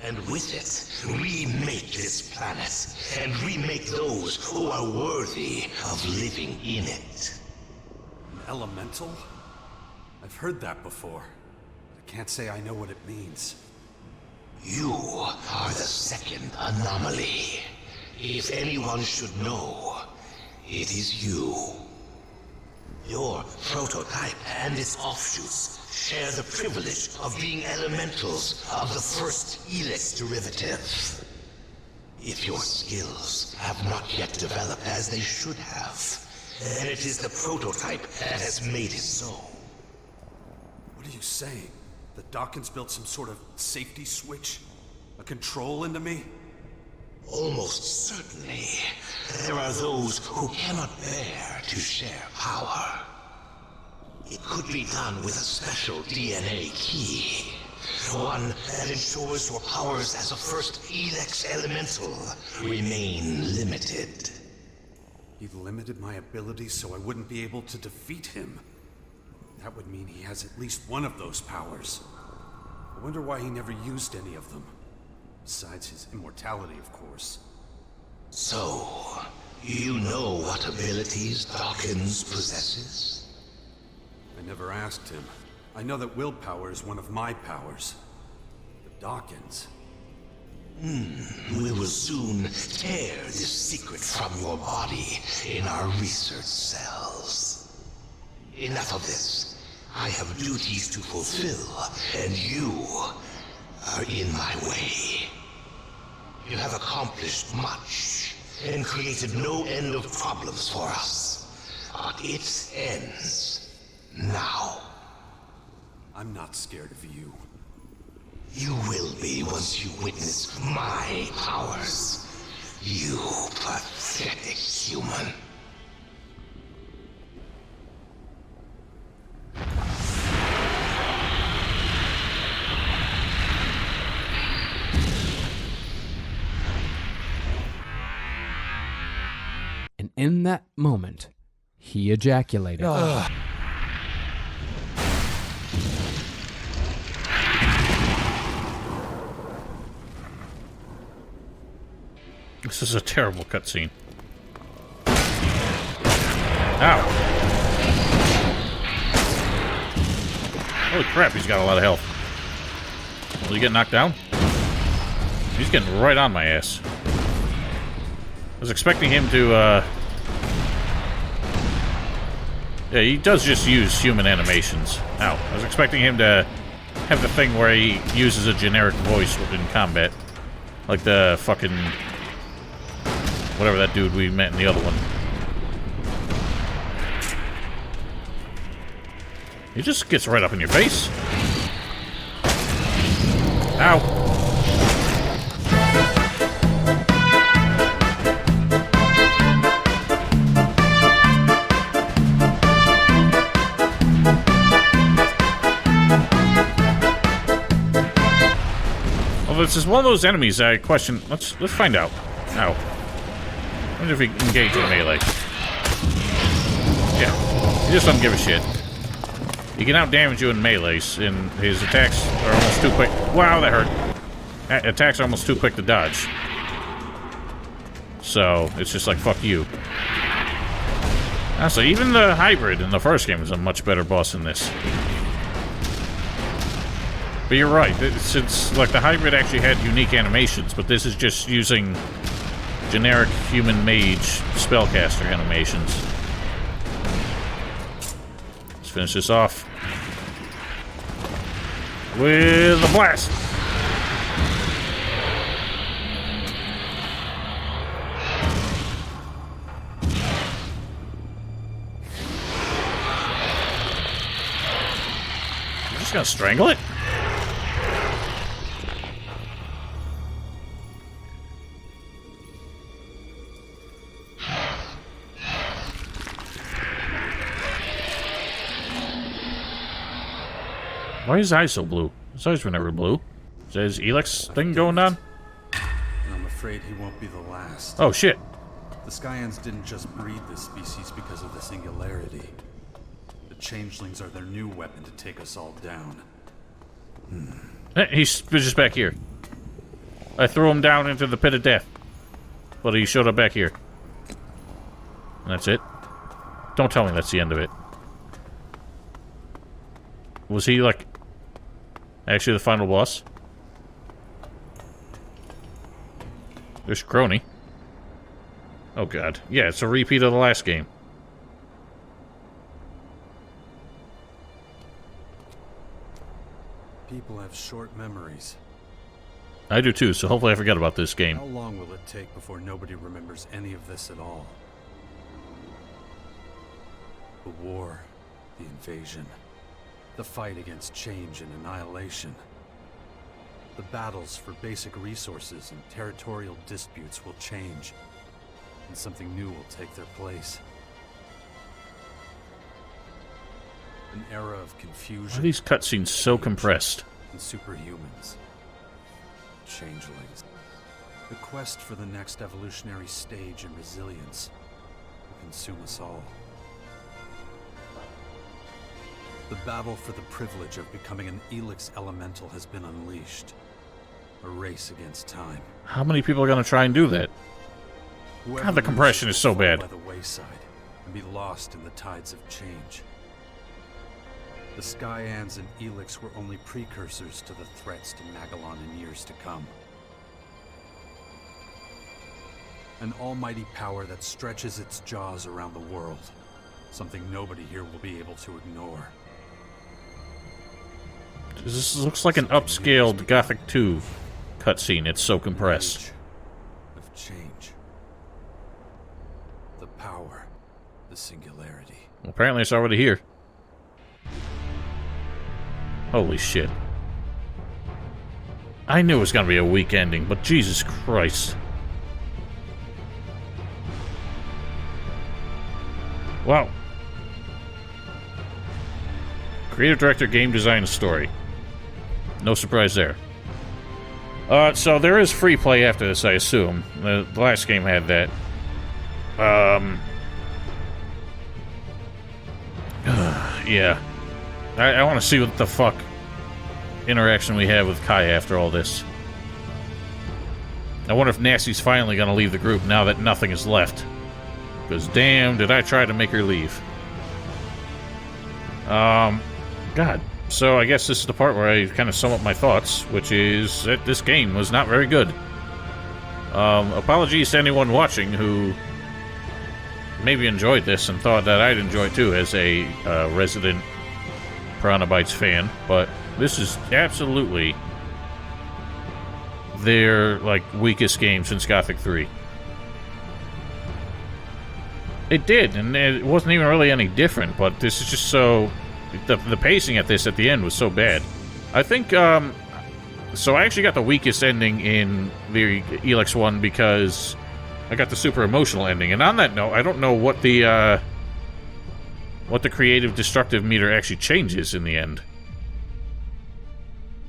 And with it, remake this planet, and remake those who are worthy of living in it. An elemental? I've heard that before. I can't say I know what it means. You are the second anomaly. If anyone should know, it is you. Your prototype and its offshoots share the privilege of being elementals of the first ELEX derivative. If your skills have not yet developed as they should have, then it is the prototype that has made it so. What are you saying? The Dawkins built some sort of safety switch? A control into me? Almost certainly, there are those who cannot bear to share power. It could be done with a special DNA key. One that ensures your powers as a first ELEX elemental remain limited. He limited my abilities so I wouldn't be able to defeat him. That would mean he has at least one of those powers. I wonder why he never used any of them. Besides his immortality, of course. So, you know what abilities Dawkins possesses? I never asked him. I know that willpower is one of my powers. But Dawkins... We will soon tear this secret from your body in our research cells. Enough of this. I have duties to fulfill, and you are in my way. You have accomplished much, and created no end of problems for us. But it ends now. I'm not scared of you. You will be once you witness my powers. You pathetic human. And in that moment, he ejaculated. This is a terrible cutscene. Ow. Holy crap, he's got a lot of health. Will he get knocked down? He's getting right on my ass. I was expecting him to, yeah, he does just use human animations. Ow. I was expecting him to have the thing where he uses a generic voice in combat. Like the fucking... whatever that dude we met in the other one. He just gets right up in your face. Ow. Well, this is one of those enemies I question. Let's find out. Ow. I wonder if he can engage in melee. Yeah, he just doesn't give a shit. He can outdamage you in melees, and his attacks are almost too quick. Wow, that hurt. Attacks are almost too quick to dodge. So, it's just like, fuck you. So even the hybrid in the first game was a much better boss than this. But you're right, since like the hybrid actually had unique animations, but this is just using generic human mage spellcaster animations. Let's finish this off with a blast. You're just gonna strangle it? Why is his eyes so blue? His eyes were never blue. Is that his ELEX thing going on? I'm afraid he won't be the last. Oh, shit. The Skyans didn't just breed this species because of the singularity. The changelings are their new weapon to take us all down. He's just back here. I threw him down into the pit of death. But he showed up back here. And that's it? Don't tell me that's the end of it. Was he, like, actually the final boss? There's Crony. Oh, God. Yeah, it's a repeat of the last game. People have short memories. I do too, so hopefully I forget about this game. How long will it take before nobody remembers any of this at all? The war, the invasion, the fight against change and annihilation. The battles for basic resources and territorial disputes will change, and something new will take their place. An era of confusion. Why are these cutscenes so compressed? And superhumans. Changelings. The quest for the next evolutionary stage in resilience will consume us all. The battle for the privilege of becoming an ELEX elemental has been unleashed. A race against time. How many people are going to try and do that? Whoever God, the compression is so bad. By the wayside and be lost in the tides of change. The Skyans and ELEX were only precursors to the threats to Magellan in years to come. An almighty power that stretches its jaws around the world. Something nobody here will be able to ignore. This looks like an upscaled Gothic 2 cutscene. It's so compressed. Age of change. The power. The singularity. Well, apparently it's already here. Holy shit. I knew it was going to be a weak ending, but Jesus Christ. Wow. Creative director, game design, story. No surprise there. So there is free play after this, I assume. The last game had that. Yeah. I want to see what the fuck interaction we have with Kai after all this. I wonder if Nasty's finally going to leave the group now that nothing is left. Because damn, did I try to make her leave. God. So I guess this is the part where I kind of sum up my thoughts, which is that this game was not very good. Apologies to anyone watching who maybe enjoyed this and thought that I'd enjoy it too as a resident Piranha Bytes fan, but this is absolutely their, like, weakest game since Gothic 3. It did, and it wasn't even really any different, but this is just so... The pacing at this at the end was so bad. I think, so I actually got the weakest ending in the ELEX one because I got the super emotional ending. And on that note, I don't know what the creative destructive meter actually changes in the end.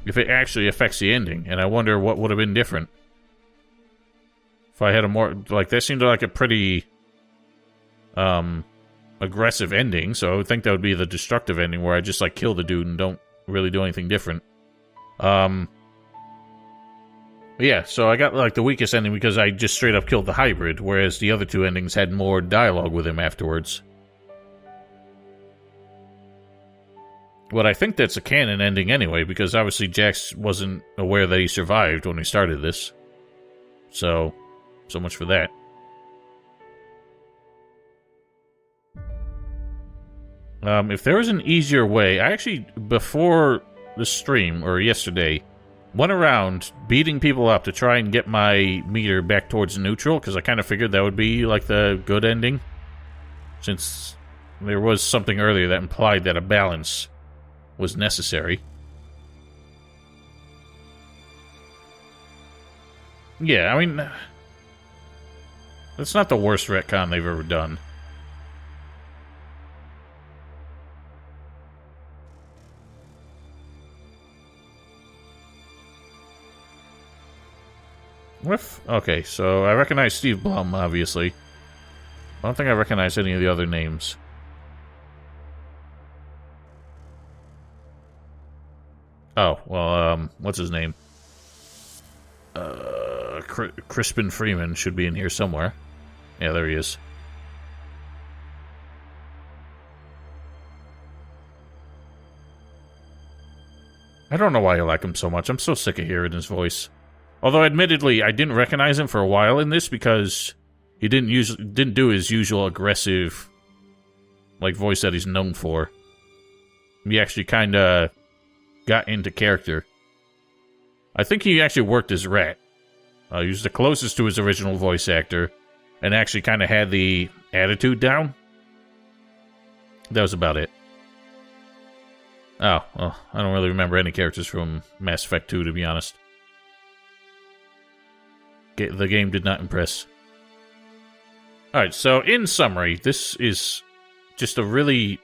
If it actually affects the ending. And I wonder what would have been different. If I had a more... Like, that seemed like a pretty... aggressive ending, so I would think that would be the destructive ending where I just, like, kill the dude and don't really do anything different. Yeah, so I got, like, the weakest ending because I just straight up killed the hybrid, whereas the other two endings had more dialogue with him afterwards. But I think that's a canon ending anyway, because obviously Jax wasn't aware that he survived when he started this. So much for that. If there was an easier way, I actually, before the stream, or yesterday, went around beating people up to try and get my meter back towards neutral, because I kind of figured that would be, like, the good ending. Since there was something earlier that implied that a balance was necessary. Yeah, I mean, that's not the worst retcon they've ever done. Okay, so I recognize Steve Blum, obviously. I don't think I recognize any of the other names. Oh, well, what's his name? Crispin Freeman should be in here somewhere. Yeah, there he is. I don't know why I like him so much. I'm so sick of hearing his voice. Although, admittedly, I didn't recognize him for a while in this because he didn't do his usual aggressive, like, voice that he's known for. He actually kind of got into character. I think he actually worked as Rat. He was the closest to his original voice actor, and actually kind of had the attitude down. That was about it. Oh, well, I don't really remember any characters from Mass Effect 2, to be honest. The game did not impress. Alright, so in summary, this is just a really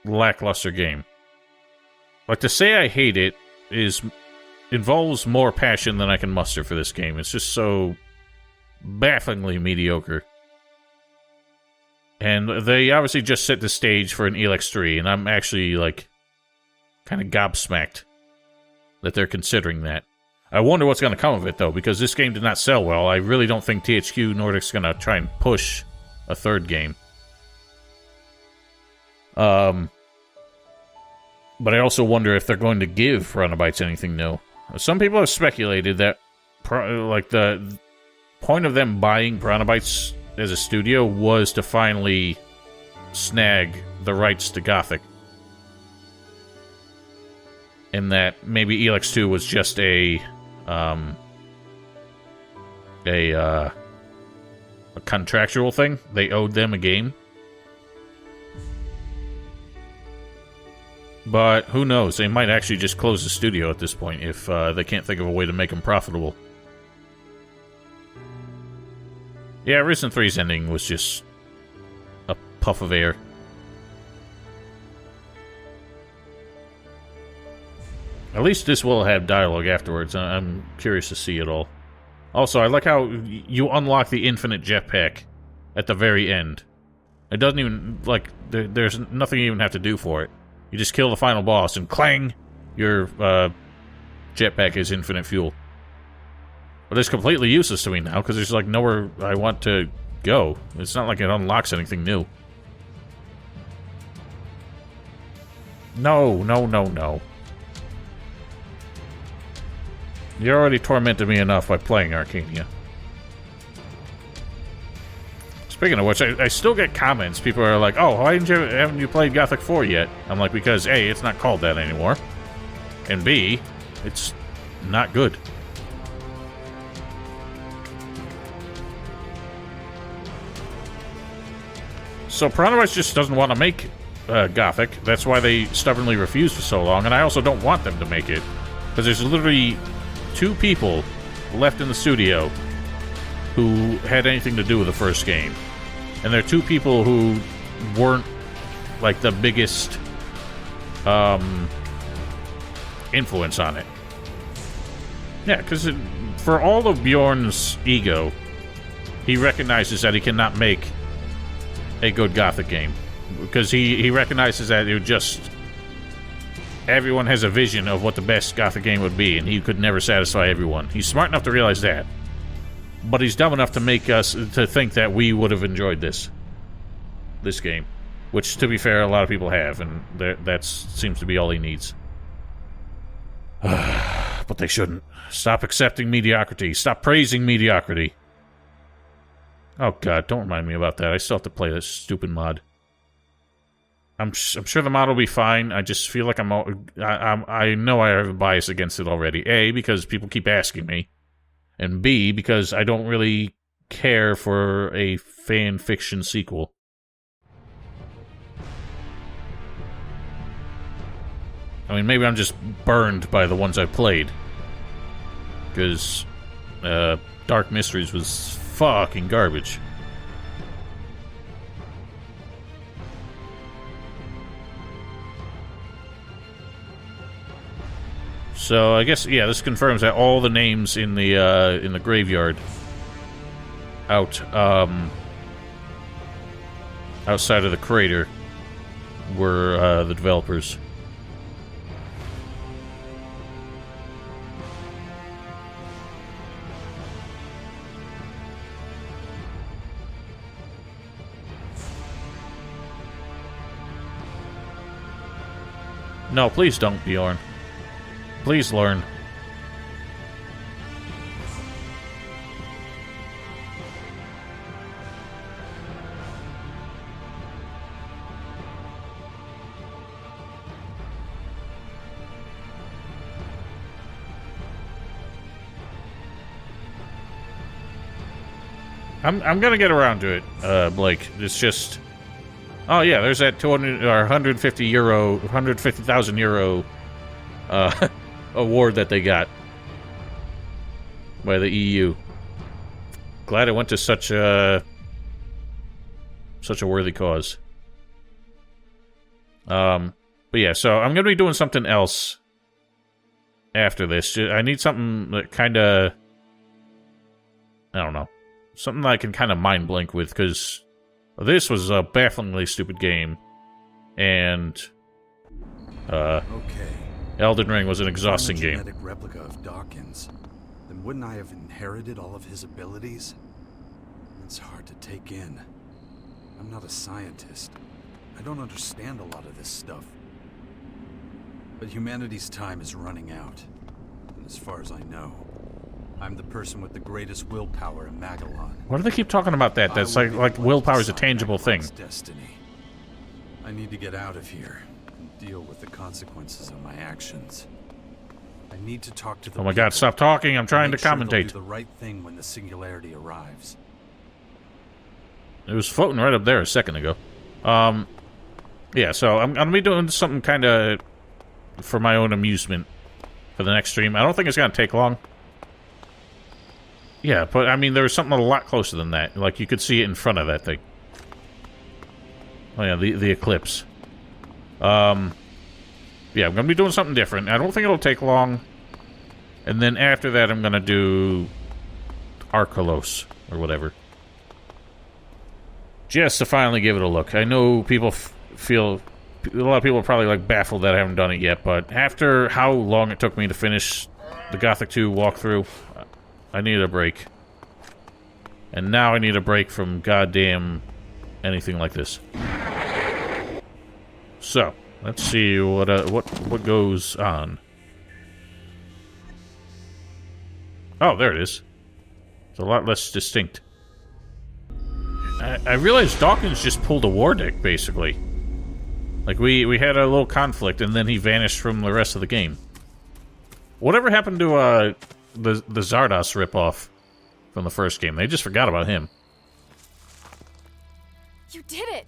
lackluster game. Like, to say I hate it involves more passion than I can muster for this game. It's just so bafflingly mediocre. And they obviously just set the stage for an ELEX 3, and I'm actually, like, kind of gobsmacked that they're considering that. I wonder what's going to come of it, though, because this game did not sell well. I really don't think THQ Nordic's going to try and push a third game. But I also wonder if they're going to give Piranha anything new. Some people have speculated that, like, the point of them buying Piranha as a studio was to finally snag the rights to Gothic. And that maybe ELEX 2 was just a contractual thing. They owed them a game. But who knows? They might actually just close the studio at this point if they can't think of a way to make them profitable. Yeah, Risen 3's ending was just a puff of air. At least this will have dialogue afterwards. I'm curious to see it all. Also, I like how you unlock the infinite jetpack at the very end. It doesn't even, like, there's nothing you even have to do for it. You just kill the final boss, and clang! Your jetpack is infinite fuel. But it's completely useless to me now, because there's, like, nowhere I want to go. It's not like it unlocks anything new. No, no, no, no. You already tormented me enough by playing Arcania. Speaking of which, I still get comments. People are like, oh, why haven't you played Gothic 4 yet? I'm like, because A, it's not called that anymore. And B, it's not good. So Piranha just doesn't want to make Gothic. That's why they stubbornly refused for so long. And I also don't want them to make it. Because there's literally 2 people left in the studio who had anything to do with the first game. And they're 2 people who weren't, like, the biggest influence on it. Yeah, because for all of Bjorn's ego, he recognizes that he cannot make a good Gothic game. Because he recognizes that it would just... Everyone has a vision of what the best Gothic game would be, and he could never satisfy everyone. He's smart enough to realize that. But he's dumb enough to make us to think that we would have enjoyed this game. Which, to be fair, a lot of people have, and that seems to be all he needs. But they shouldn't. Stop accepting mediocrity. Stop praising mediocrity. Oh god, don't remind me about that. I still have to play this stupid mod. I'm sure the mod will be fine. I just feel like I know I have a bias against it already. A, because people keep asking me. And B, because I don't really care for a fan fiction sequel. I mean, maybe I'm just burned by the ones I played. Because Dark Mysteries was fucking garbage. So I guess, yeah, this confirms that all the names in the graveyard outside of the crater were the developers. No, please don't, Bjorn. Please learn. I'm gonna get around to it, Blake. It's just... Oh yeah, there's that 200 or 150,000 euro award that they got by the EU. Glad it went to such a worthy cause. But yeah, so I'm gonna be doing something else after this. I need something that kind of, I don't know, something that I can kind of mind blank with, because this was a bafflingly stupid game, and Okay. Elden Ring was an exhausting If I'm a game. genetic replica of Dawkins, then wouldn't I have inherited all of his abilities? It's hard to take in. I'm not a scientist. I don't understand a lot of this stuff. But humanity's time is running out. And as far as I know, I'm the person with the greatest willpower in Magellan. Why do they keep talking about that? That's like willpower is a tangible thing. Destiny. I need to get out of here and deal with the consequences of my actions. I need to talk to the Oh my god, stop talking. I'm trying to commentate. Do the right thing when the singularity arrives. It was floating right up there a second ago. Yeah, so I'm gonna be doing something kind of for my own amusement for the next stream. I don't think it's gonna take long. Yeah, but I mean, there was something a lot closer than that. Like, you could see it in front of that thing. Oh yeah, the eclipse. Yeah, I'm gonna be doing something different. I don't think it'll take long. And then after that, I'm gonna do Arkelos, or whatever. Just to finally give it a look. I know people feel... A lot of people are probably, like, baffled that I haven't done it yet, but after how long it took me to finish the Gothic 2 walkthrough, I needed a break. And now I need a break from goddamn anything like this. So, let's see what goes on. Oh, there it is. It's a lot less distinct. I realized Dawkins just pulled a war deck, basically. Like, we had a little conflict, and then he vanished from the rest of the game. Whatever happened to, the Zardos ripoff from the first game? They just forgot about him. You did it!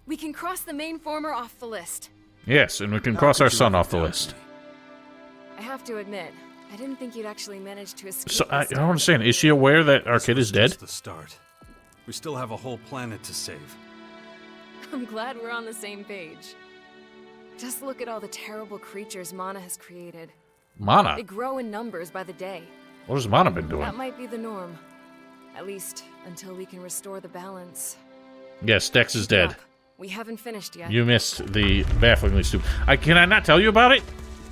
We can cross the main former off the list. Yes, and we can cross our son off the list. I have to admit, I didn't think you'd actually manage to escape. So, I don't understand. Is she aware that our kid is dead? Just the start. We still have a whole planet to save. I'm glad we're on the same page. Just look at all the terrible creatures Mana has created. Mana? They grow in numbers by the day. What has Mana been doing? That might be the norm. At least, until we can restore the balance. Yes, Dex is dead. We haven't finished yet. You missed the bafflingly stupid... Can I not tell you about it?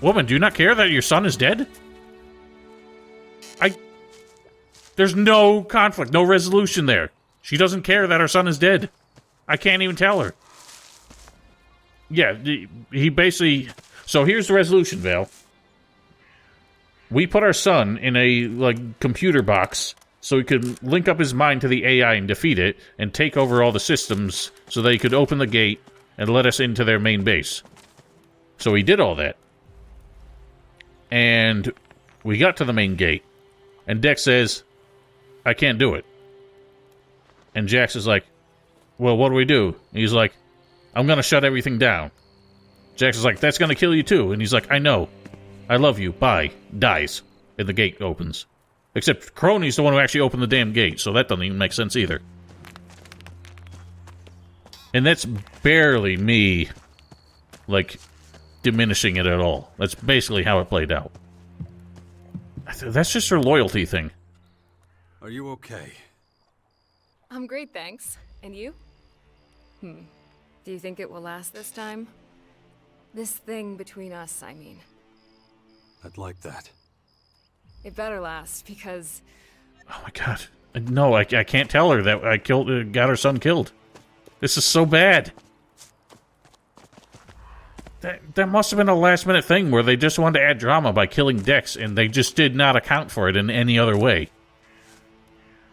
Woman, do you not care that your son is dead? There's no conflict, no resolution there. She doesn't care that her son is dead. I can't even tell her. Yeah, he basically... So here's the resolution, Val. We put our son in a, like, computer box so he could link up his mind to the AI and defeat it and take over all the systems so they could open the gate and let us into their main base. So he did all that. And we got to the main gate, and Dex says, I can't do it. And Jax is like, well, what do we do? And he's like, I'm gonna shut everything down. Jax is like, that's gonna kill you too. And he's like, I know. I love you. Bye. Dies. And the gate opens. Except Crony's the one who actually opened the damn gate, so that doesn't even make sense either. And that's barely me, like, diminishing it at all. That's basically how it played out. That's just her loyalty thing. Are you okay? I'm great, thanks. And you? Do you think it will last this time? This thing between us, I mean. I'd like that. It better last, because... Oh my god. No, I can't tell her that I got her son killed. This is so bad. That must have been a last-minute thing where they just wanted to add drama by killing Dex, and they just did not account for it in any other way.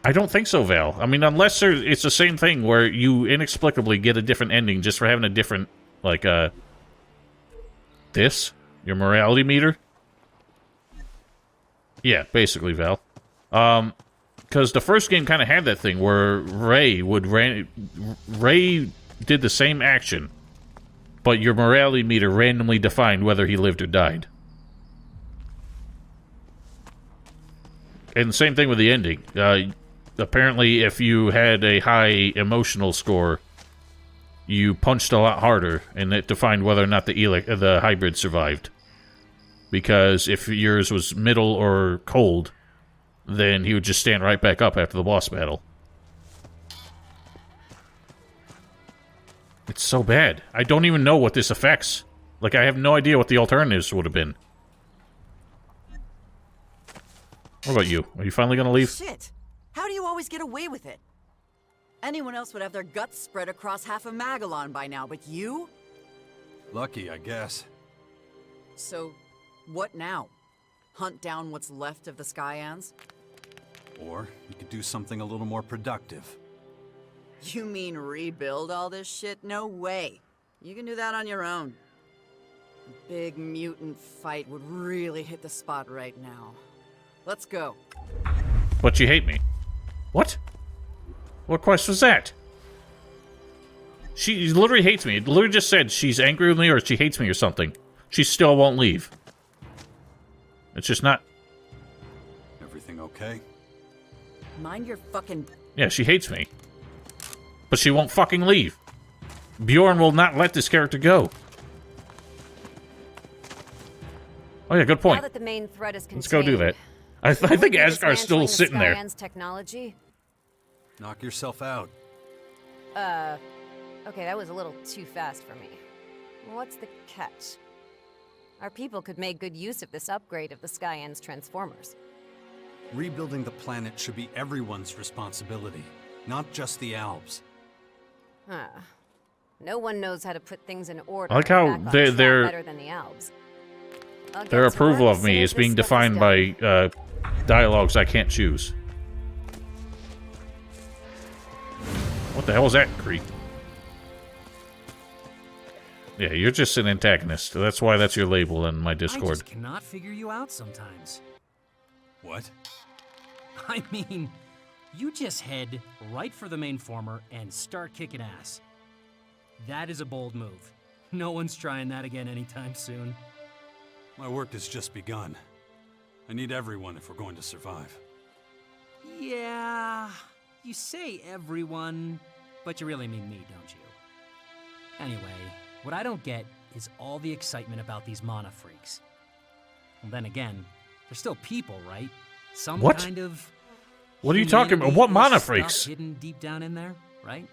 I don't think so, Val. I mean, unless it's the same thing where you inexplicably get a different ending just for having a different, like, this? Your morality meter? Yeah, basically, Val. Because the first game kind of had that thing where Ray did the same action, but your morality meter randomly defined whether he lived or died. And the same thing with the ending. Apparently, if you had a high emotional score, you punched a lot harder, and it defined whether or not the hybrid survived. Because if yours was middle or cold, then he would just stand right back up after the boss battle. It's so bad. I don't even know what this affects. Like, I have no idea what the alternatives would have been. What about you? Are you finally gonna leave? Shit! How do you always get away with it? Anyone else would have their guts spread across half of Magalon by now, but you? Lucky, I guess. So, what now? Hunt down what's left of the Skyans? Or you could do something a little more productive. You mean rebuild all this shit? No way. You can do that on your own. A big mutant fight would really hit the spot right now. Let's go. But you hate me. What? What quest was that? She literally hates me. It literally just said she's angry with me or she hates me or something. She still won't leave. It's just not... Everything okay? Mind your fucking... Yeah, she hates me. But she won't fucking leave. Bjorn will not let this character go. Oh yeah, good point. Now that the main threat is contained, let's go do that. I think Asgar's still sitting there. Technology? Knock yourself out. Okay, that was a little too fast for me. What's the catch? Our people could make good use of this upgrade of the Skyans transformers. Rebuilding the planet should be everyone's responsibility, not just the Albs. Huh. No one knows how to put things in order. I like how they're better than the Albs. Their approval of me is being defined by dialogues I can't choose. What the hell was that creep? Yeah, you're just an antagonist. That's why that's your label in my Discord. I just cannot figure you out sometimes. What? I mean, you just head right for the main former and start kicking ass. That is a bold move. No one's trying that again anytime soon. My work has just begun. I need everyone if we're going to survive. Yeah, you say everyone, but you really mean me, don't you? Anyway, what I don't get is all the excitement about these mana freaks. Well, then again, they're still people, right? Some what? kind of... What are you talking about? What mana freaks? Hidden deep down in there, right?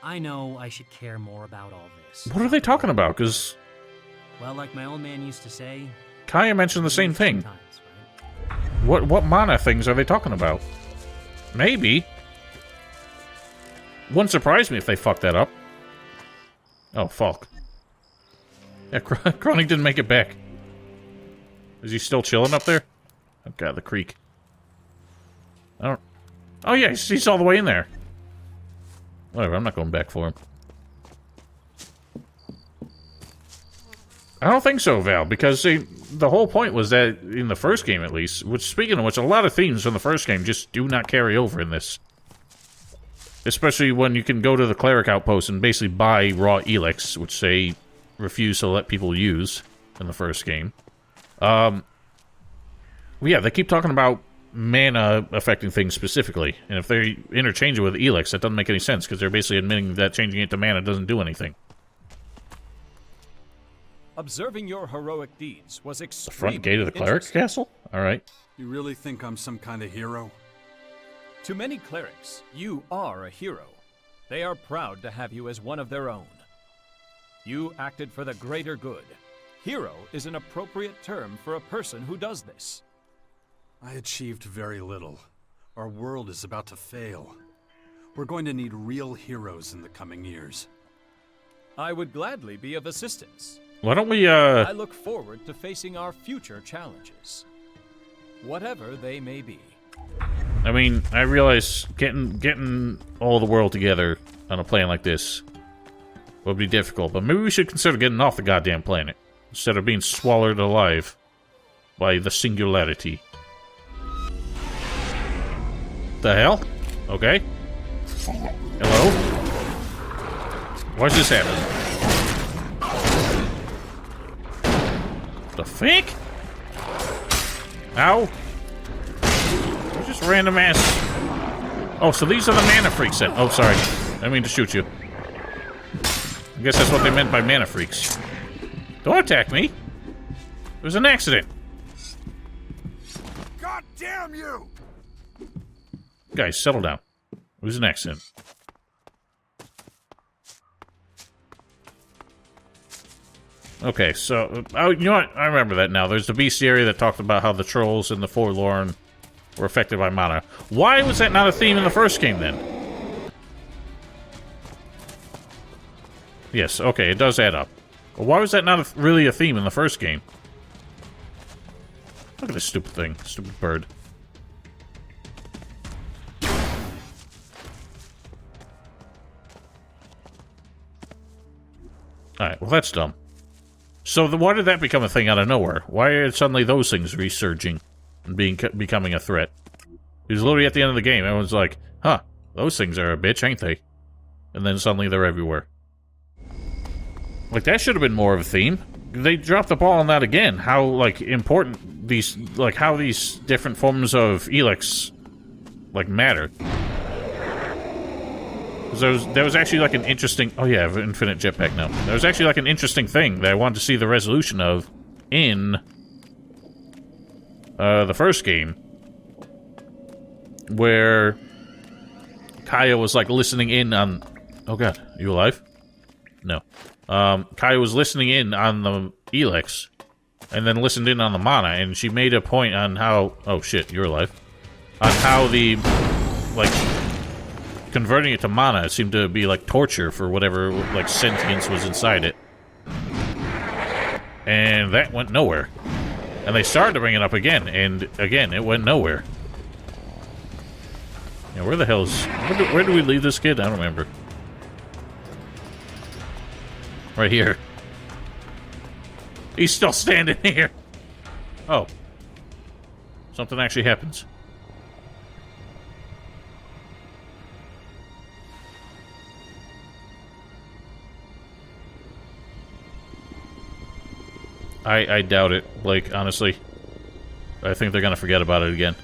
I know I should care more about all this. What are they talking about? Because... Well, like my old man used to say... Kaya mentioned the same thing. Right? What mana things are they talking about? Maybe. Wouldn't surprise me if they fucked that up. Oh, fuck. Yeah, Chronic didn't make it back. Is he still chilling up there? Oh god, the creek. I don't... Oh yeah, he's all the way in there. Whatever, I'm not going back for him. I don't think so, Val, because see, the whole point was that, in the first game at least, which, speaking of which, a lot of themes from the first game just do not carry over in this. Especially when you can go to the cleric outpost and basically buy raw ELEX, which they refuse to let people use in the first game. Yeah, they keep talking about mana affecting things specifically, and if they interchange it with ELEX, that doesn't make any sense, because they're basically admitting that changing it to mana doesn't do anything. Observing your heroic deeds was The extremely front gate of the cleric's castle? Alright. You really think I'm some kind of hero? To many clerics, you are a hero. They are proud to have you as one of their own. You acted for the greater good. Hero is an appropriate term for a person who does this. I achieved very little. Our world is about to fail. We're going to need real heroes in the coming years. I would gladly be of assistance. Why don't we, I look forward to facing our future challenges, whatever they may be. I mean, I realize getting all the world together on a plane like this would be difficult, but maybe we should consider getting off the goddamn planet instead of being swallowed alive by the singularity. The hell? Okay. Hello? Why's this happening? The fuck? Ow. They're just random ass... Oh, so these are the mana freaks then. Oh, sorry. I didn't mean to shoot you. I guess that's what they meant by mana freaks. Don't attack me. It was an accident. God damn you! Guys, settle down. It was an accident. Okay, so... Oh, you know what? I remember that now. There's the bestiary that talked about how the trolls and the forlorn were affected by mana. Why was that not a theme in the first game, then? Yes, okay, it does add up. But why was that not really a theme in the first game? Look at this stupid thing. Stupid bird. Alright, well that's dumb. So why did that become a thing out of nowhere? Why are suddenly those things resurging and becoming a threat? It was literally at the end of the game. Everyone's like, huh, those things are a bitch, ain't they? And then suddenly they're everywhere. Like, that should have been more of a theme. They dropped the ball on that again. How, like, important these... Like, how these different forms of ELEX, like, matter. There was actually, like, an interesting... Oh, yeah, I have an infinite jetpack now. There was actually, like, an interesting thing that I wanted to see the resolution of in... the first game. Where... Kaya was, like, listening in on... Oh, God. Are you alive? No. Kaya was listening in on the ELEX. And then listened in on the mana. And she made a point on how... Oh, shit. You're alive. On how the... Like... Converting it to mana seemed to be like torture for whatever like sentience was inside it. And that went nowhere. And they started to bring it up again, and again, it went nowhere. Yeah, where the hell's... Where do we leave this kid? I don't remember. Right here. He's still standing here. Oh. Something actually happens. I doubt it, Blake, honestly. I think they're gonna forget about it again.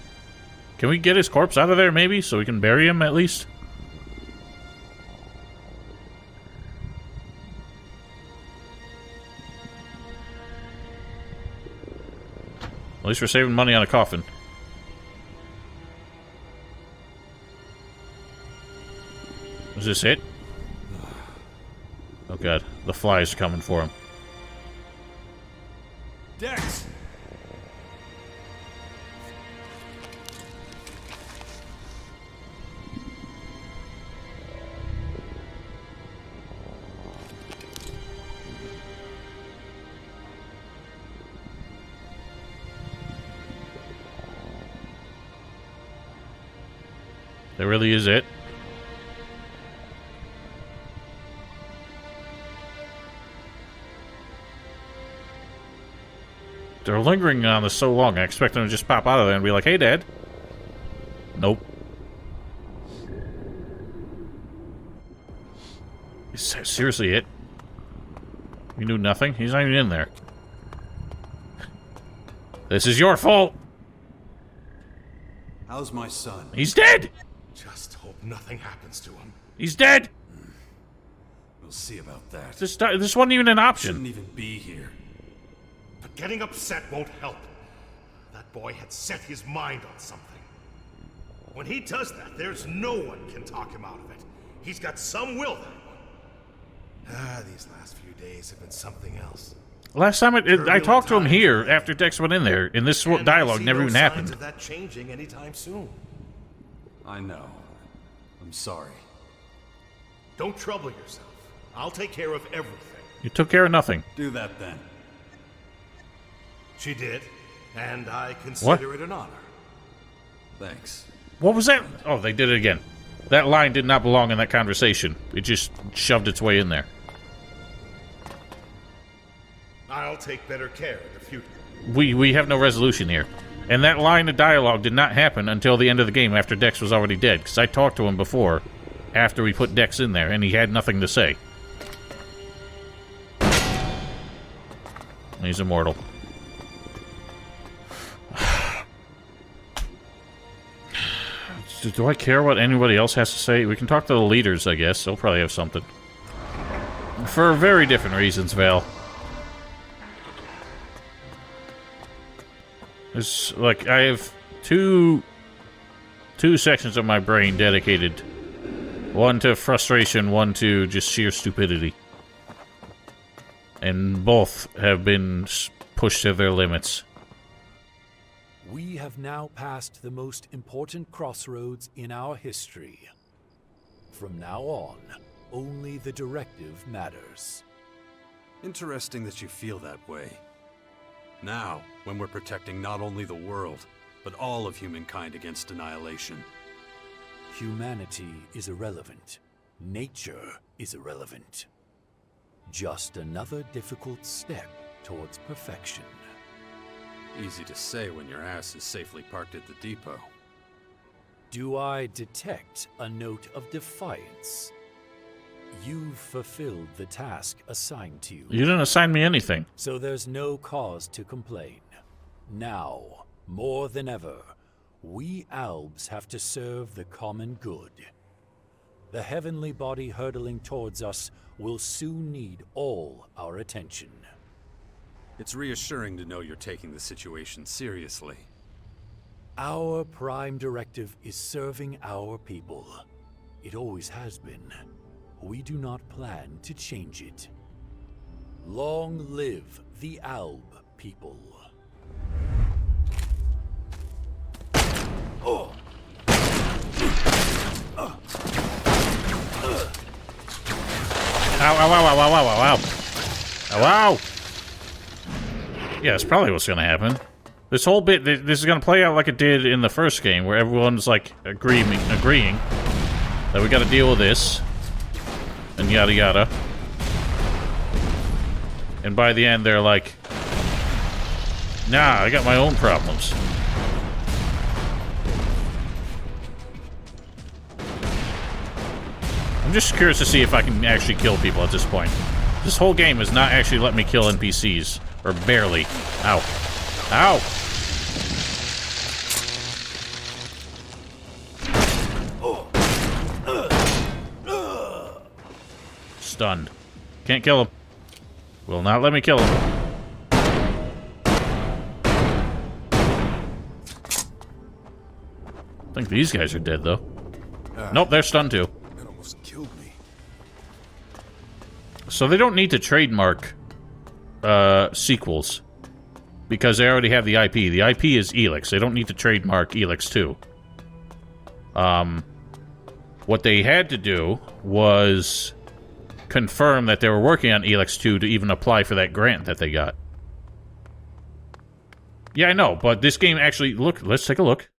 Can we get his corpse out of there, maybe? So we can bury him, at least? At least we're saving money on a coffin. Is this it? Oh god, the flies are coming for him. Dex! That really is it. They're lingering on this so long, I expect them to just pop out of there and be like, hey, Dad. Nope. Is that seriously it? You knew nothing? He's not even in there. This is your fault! How's my son? He's dead! Just hope nothing happens to him. He's dead! We'll see about that. This wasn't even an option. Shouldn't even be here. But getting upset won't help. That boy had set his mind on something. When he does that, there's no one can talk him out of it. He's got some will, that one. These last few days have been something else. Last time I talked to him here after Dex went in there, and this dialogue never even happened. Of that changing anytime soon. I know. I'm sorry. Don't trouble yourself. I'll take care of everything. You took care of nothing. Do that then. She did, and I consider it an honor. Thanks. What was that? Oh, they did it again. That line did not belong in that conversation. It just shoved its way in there. I'll take better care in the future. We have no resolution here. And that line of dialogue did not happen until the end of the game after Dex was already dead. Because I talked to him before, after we put Dex in there, and he had nothing to say. He's immortal. Do I care what anybody else has to say? We can talk to the leaders, I guess. They'll probably have something. For very different reasons, Val. It's like I have two sections of my brain dedicated. One to frustration, one to just sheer stupidity. And both have been pushed to their limits. We have now passed the most important crossroads in our history. From now on, only the directive matters. Interesting that you feel that way. Now, when we're protecting not only the world, but all of humankind against annihilation. Humanity is irrelevant. Nature is irrelevant. Just another difficult step towards perfection. Easy to say when your ass is safely parked at the depot. Do I detect a note of defiance? You've fulfilled the task assigned to you. You didn't assign me anything. So there's no cause to complain. Now, more than ever, we Albs have to serve the common good. The heavenly body hurtling towards us will soon need all our attention. It's reassuring to know you're taking the situation seriously. Our prime directive is serving our people. It always has been. We do not plan to change it. Long live the Alb people. Ow, ow, ow, ow, ow, ow, ow, ow. Ow, ow. Yeah, that's probably what's going to happen. This whole bit, this is going to play out like it did in the first game, where everyone's, like, agreeing that we got to deal with this, and yada yada. And by the end, they're like, nah, I got my own problems. I'm just curious to see if I can actually kill people at this point. This whole game has not actually let me kill NPCs. Or barely. Ow. Ow! Stunned. Can't kill him. Will not let me kill him. I think these guys are dead, though. Nope, they're stunned too. That almost killed me. So they don't need to trademark sequels because they already have the IP. The IP is ELEX. They don't need to trademark ELEX 2. What they had to do was confirm that they were working on ELEX 2 to even apply for that grant that they got. Yeah, I know, but this game actually... Look, let's take a look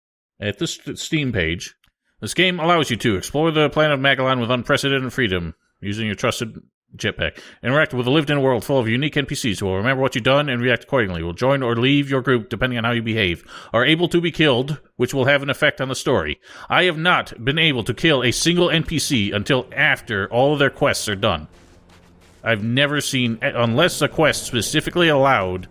at this Steam page. This game allows you to explore the planet of Magellan with unprecedented freedom, using your trusted jetpack. Interact with a lived-in world full of unique NPCs who will remember what you've done and react accordingly. Will join or leave your group depending on how you behave. Are able to be killed, which will have an effect on the story. I have not been able to kill a single NPC until after all of their quests are done. I've never seen, unless a quest specifically allowed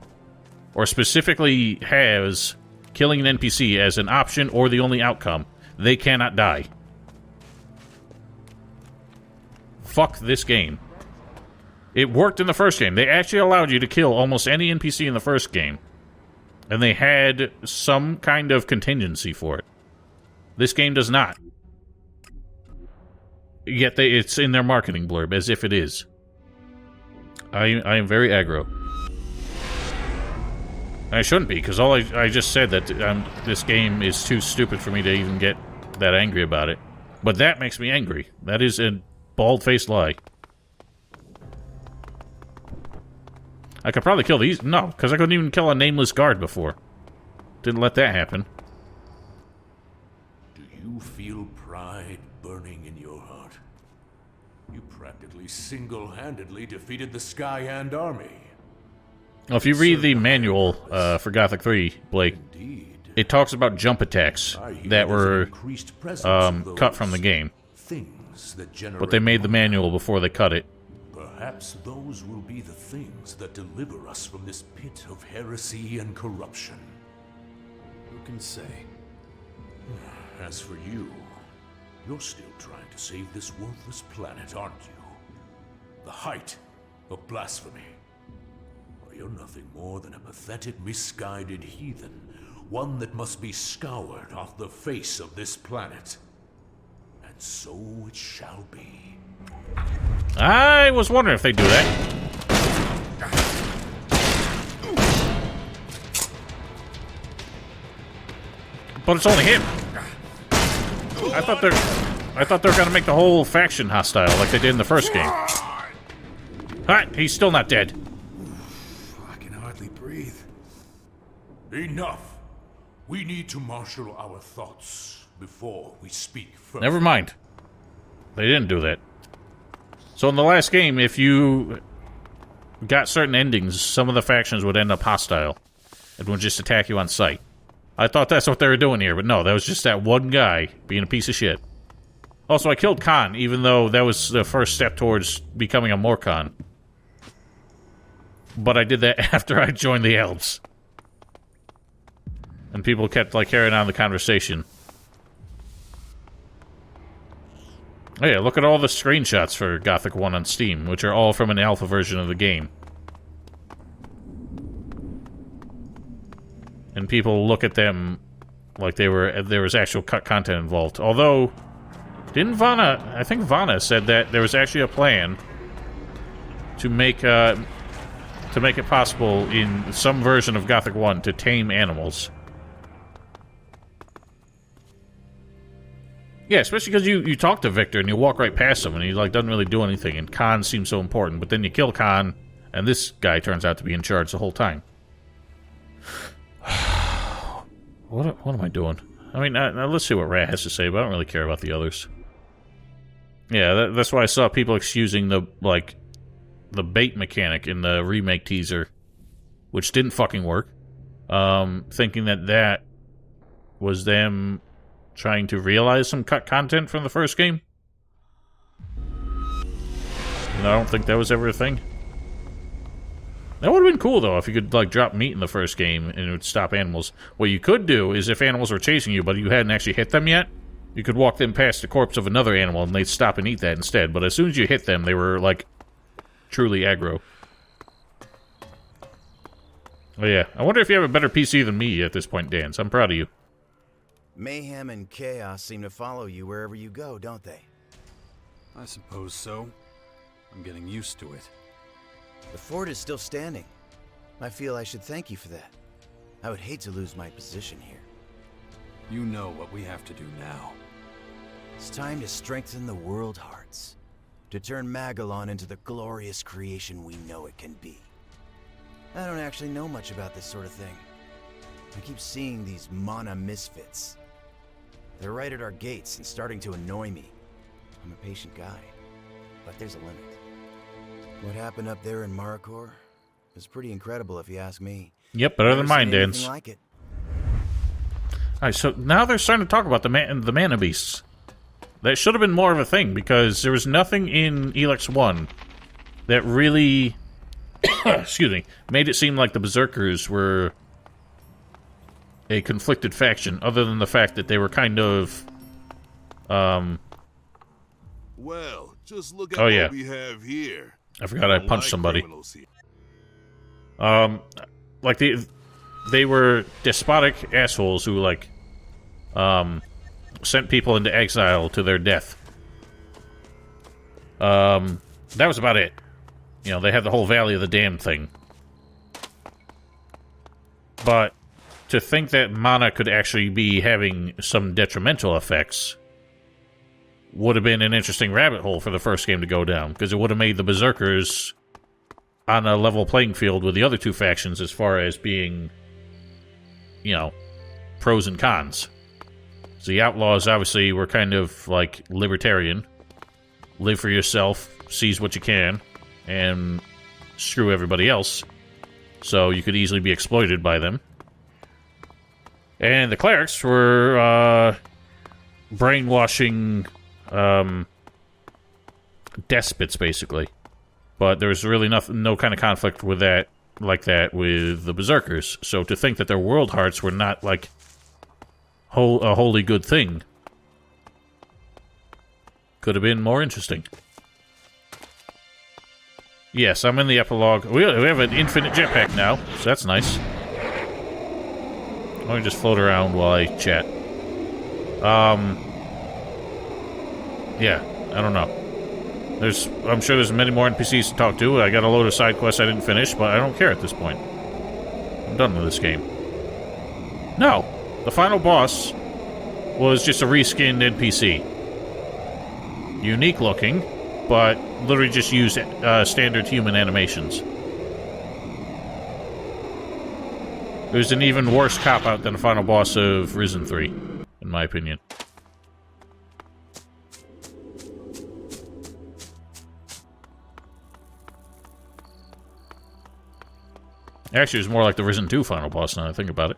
or specifically has killing an NPC as an option or the only outcome, they cannot die. Fuck this game. It worked in the first game. They actually allowed you to kill almost any NPC in the first game. And they had some kind of contingency for it. This game does not. Yet it's in their marketing blurb, as if it is. I am very aggro. I shouldn't be, because all I just said that this game is too stupid for me to even get that angry about it. But that makes me angry. That is a bald-faced lie. I could probably kill these. No, because I couldn't even kill a nameless guard before. Didn't let that happen. Do you feel pride burning in your heart? You practically single-handedly defeated the Skyhand army. Well, if you read the manual for Gothic 3, Blake, it talks about jump attacks that were cut from the game. But they made the manual before they cut it. Perhaps those will be the things that deliver us from this pit of heresy and corruption. Who can say? As for you, you're still trying to save this worthless planet, aren't you? The height of blasphemy. Well, you're nothing more than a pathetic, misguided heathen, one that must be scoured off the face of this planet. And so it shall be. I was wondering if they'd do that. But it's only him. I thought they were gonna make the whole faction hostile like they did in the first game. Alright, he's still not dead. I can hardly breathe. Enough. We need to marshal our thoughts before we speak further. Never mind. They didn't do that. So in the last game, if you got certain endings, some of the factions would end up hostile and would just attack you on sight. I thought that's what they were doing here, but no, that was just that one guy being a piece of shit. Also, I killed Khan, even though that was the first step towards becoming a Morkhan. But I did that after I joined the Elves. And people kept, like, carrying on the conversation. Oh yeah, look at all the screenshots for Gothic 1 on Steam, which are all from an alpha version of the game. And people look at them like there was actual cut content involved. Although, didn't Vana... I think Vana said that there was actually a plan to make it possible in some version of Gothic 1 to tame animals. Yeah, especially because you talk to Victor and you walk right past him and he like doesn't really do anything and Khan seems so important, but then you kill Khan and this guy turns out to be in charge the whole time. What am I doing? I mean, let's see what Rat has to say, but I don't really care about the others. Yeah, that's why I saw people excusing the bait mechanic in the remake teaser, which didn't fucking work. Thinking that was them trying to realize some cut content from the first game. And I don't think that was ever a thing. That would have been cool, though, if you could, like, drop meat in the first game and it would stop animals. What you could do is if animals were chasing you, but you hadn't actually hit them yet, you could walk them past the corpse of another animal and they'd stop and eat that instead. But as soon as you hit them, they were, like, truly aggro. Oh, yeah. I wonder if you have a better PC than me at this point, Dan. So I'm proud of you. Mayhem and chaos seem to follow you wherever you go, don't they? I suppose so. I'm getting used to it. The fort is still standing. I feel I should thank you for that. I would hate to lose my position here. You know what we have to do now. It's time to strengthen the world hearts. To turn Magellan into the glorious creation we know it can be. I don't actually know much about this sort of thing. I keep seeing these mana misfits. They're right at our gates and starting to annoy me. I'm a patient guy, but there's a limit. What happened up there in Maricor is pretty incredible if you ask me. Yep, better than Never mine seen anything dance. like it. Alright, so now they're starting to talk about the mana beasts. That should have been more of a thing, because there was nothing in ELEX 1 that really, excuse me, made it seem like the Berserkers were a conflicted faction, other than the fact that they were kind of, Well, just look at oh yeah, what we have here. I forgot I punched somebody. Like they were despotic assholes who, like, sent people into exile to their death. That was about it. You know, they had the whole Valley of the Damned thing. But to think that mana could actually be having some detrimental effects would have been an interesting rabbit hole for the first game to go down, because it would have made the Berserkers on a level playing field with the other two factions as far as being, you know, pros and cons. So the Outlaws obviously were kind of like libertarian. Live for yourself, seize what you can, and screw everybody else. So you could easily be exploited by them. And the Clerics were brainwashing despots, basically. But there was really no kind of conflict with that, like that, with the Berserkers. So to think that their world hearts were not, like, a wholly good thing could have been more interesting. Yes, I'm in the epilogue. We have an infinite jetpack now, so that's nice. Let me just float around while I chat. Yeah, I don't know. I'm sure there's many more NPCs to talk to. I got a load of side quests I didn't finish, but I don't care at this point. I'm done with this game. No, the final boss was just a reskinned NPC. Unique looking, but literally just used standard human animations. It was an even worse cop-out than the final boss of Risen 3, in my opinion. Actually, it was more like the Risen 2 final boss, now that I think about it.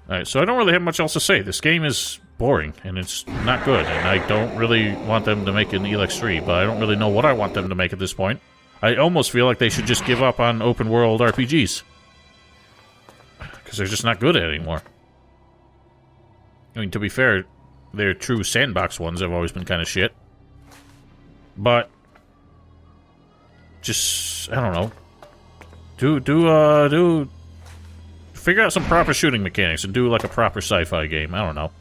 Alright, so I don't really have much else to say. This game is boring, and it's not good, and I don't really want them to make an ELEX 3, but I don't really know what I want them to make at this point. I almost feel like they should just give up on open-world RPGs. Because they're just not good at it anymore. I mean, to be fair, their true sandbox ones have always been kind of shit. But just, I don't know. Figure out some proper shooting mechanics and do like a proper sci-fi game. I don't know.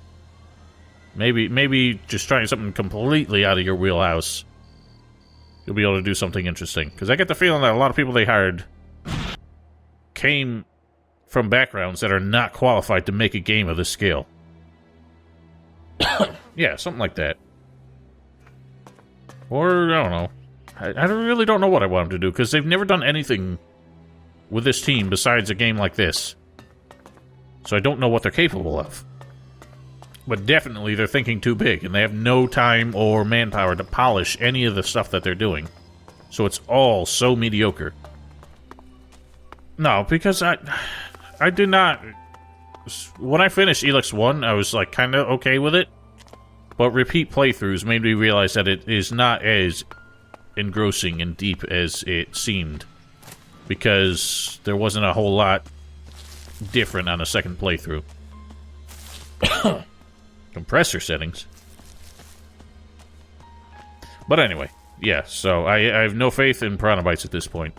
Maybe just trying something completely out of your wheelhouse, you'll be able to do something interesting. Because I get the feeling that a lot of people they hired came from backgrounds that are not qualified to make a game of this scale. Yeah, something like that. Or, I don't know. I really don't know what I want them to do, because they've never done anything with this team besides a game like this. So I don't know what they're capable of. But definitely they're thinking too big, and they have no time or manpower to polish any of the stuff that they're doing. So it's all so mediocre. No, because I did not... When I finished ELEX 1, I was like kind of okay with it. But repeat playthroughs made me realize that it is not as engrossing and deep as it seemed. Because there wasn't a whole lot different on a second playthrough. Compressor settings. But anyway, yeah, so I have no faith in Piranha Bytes at this point.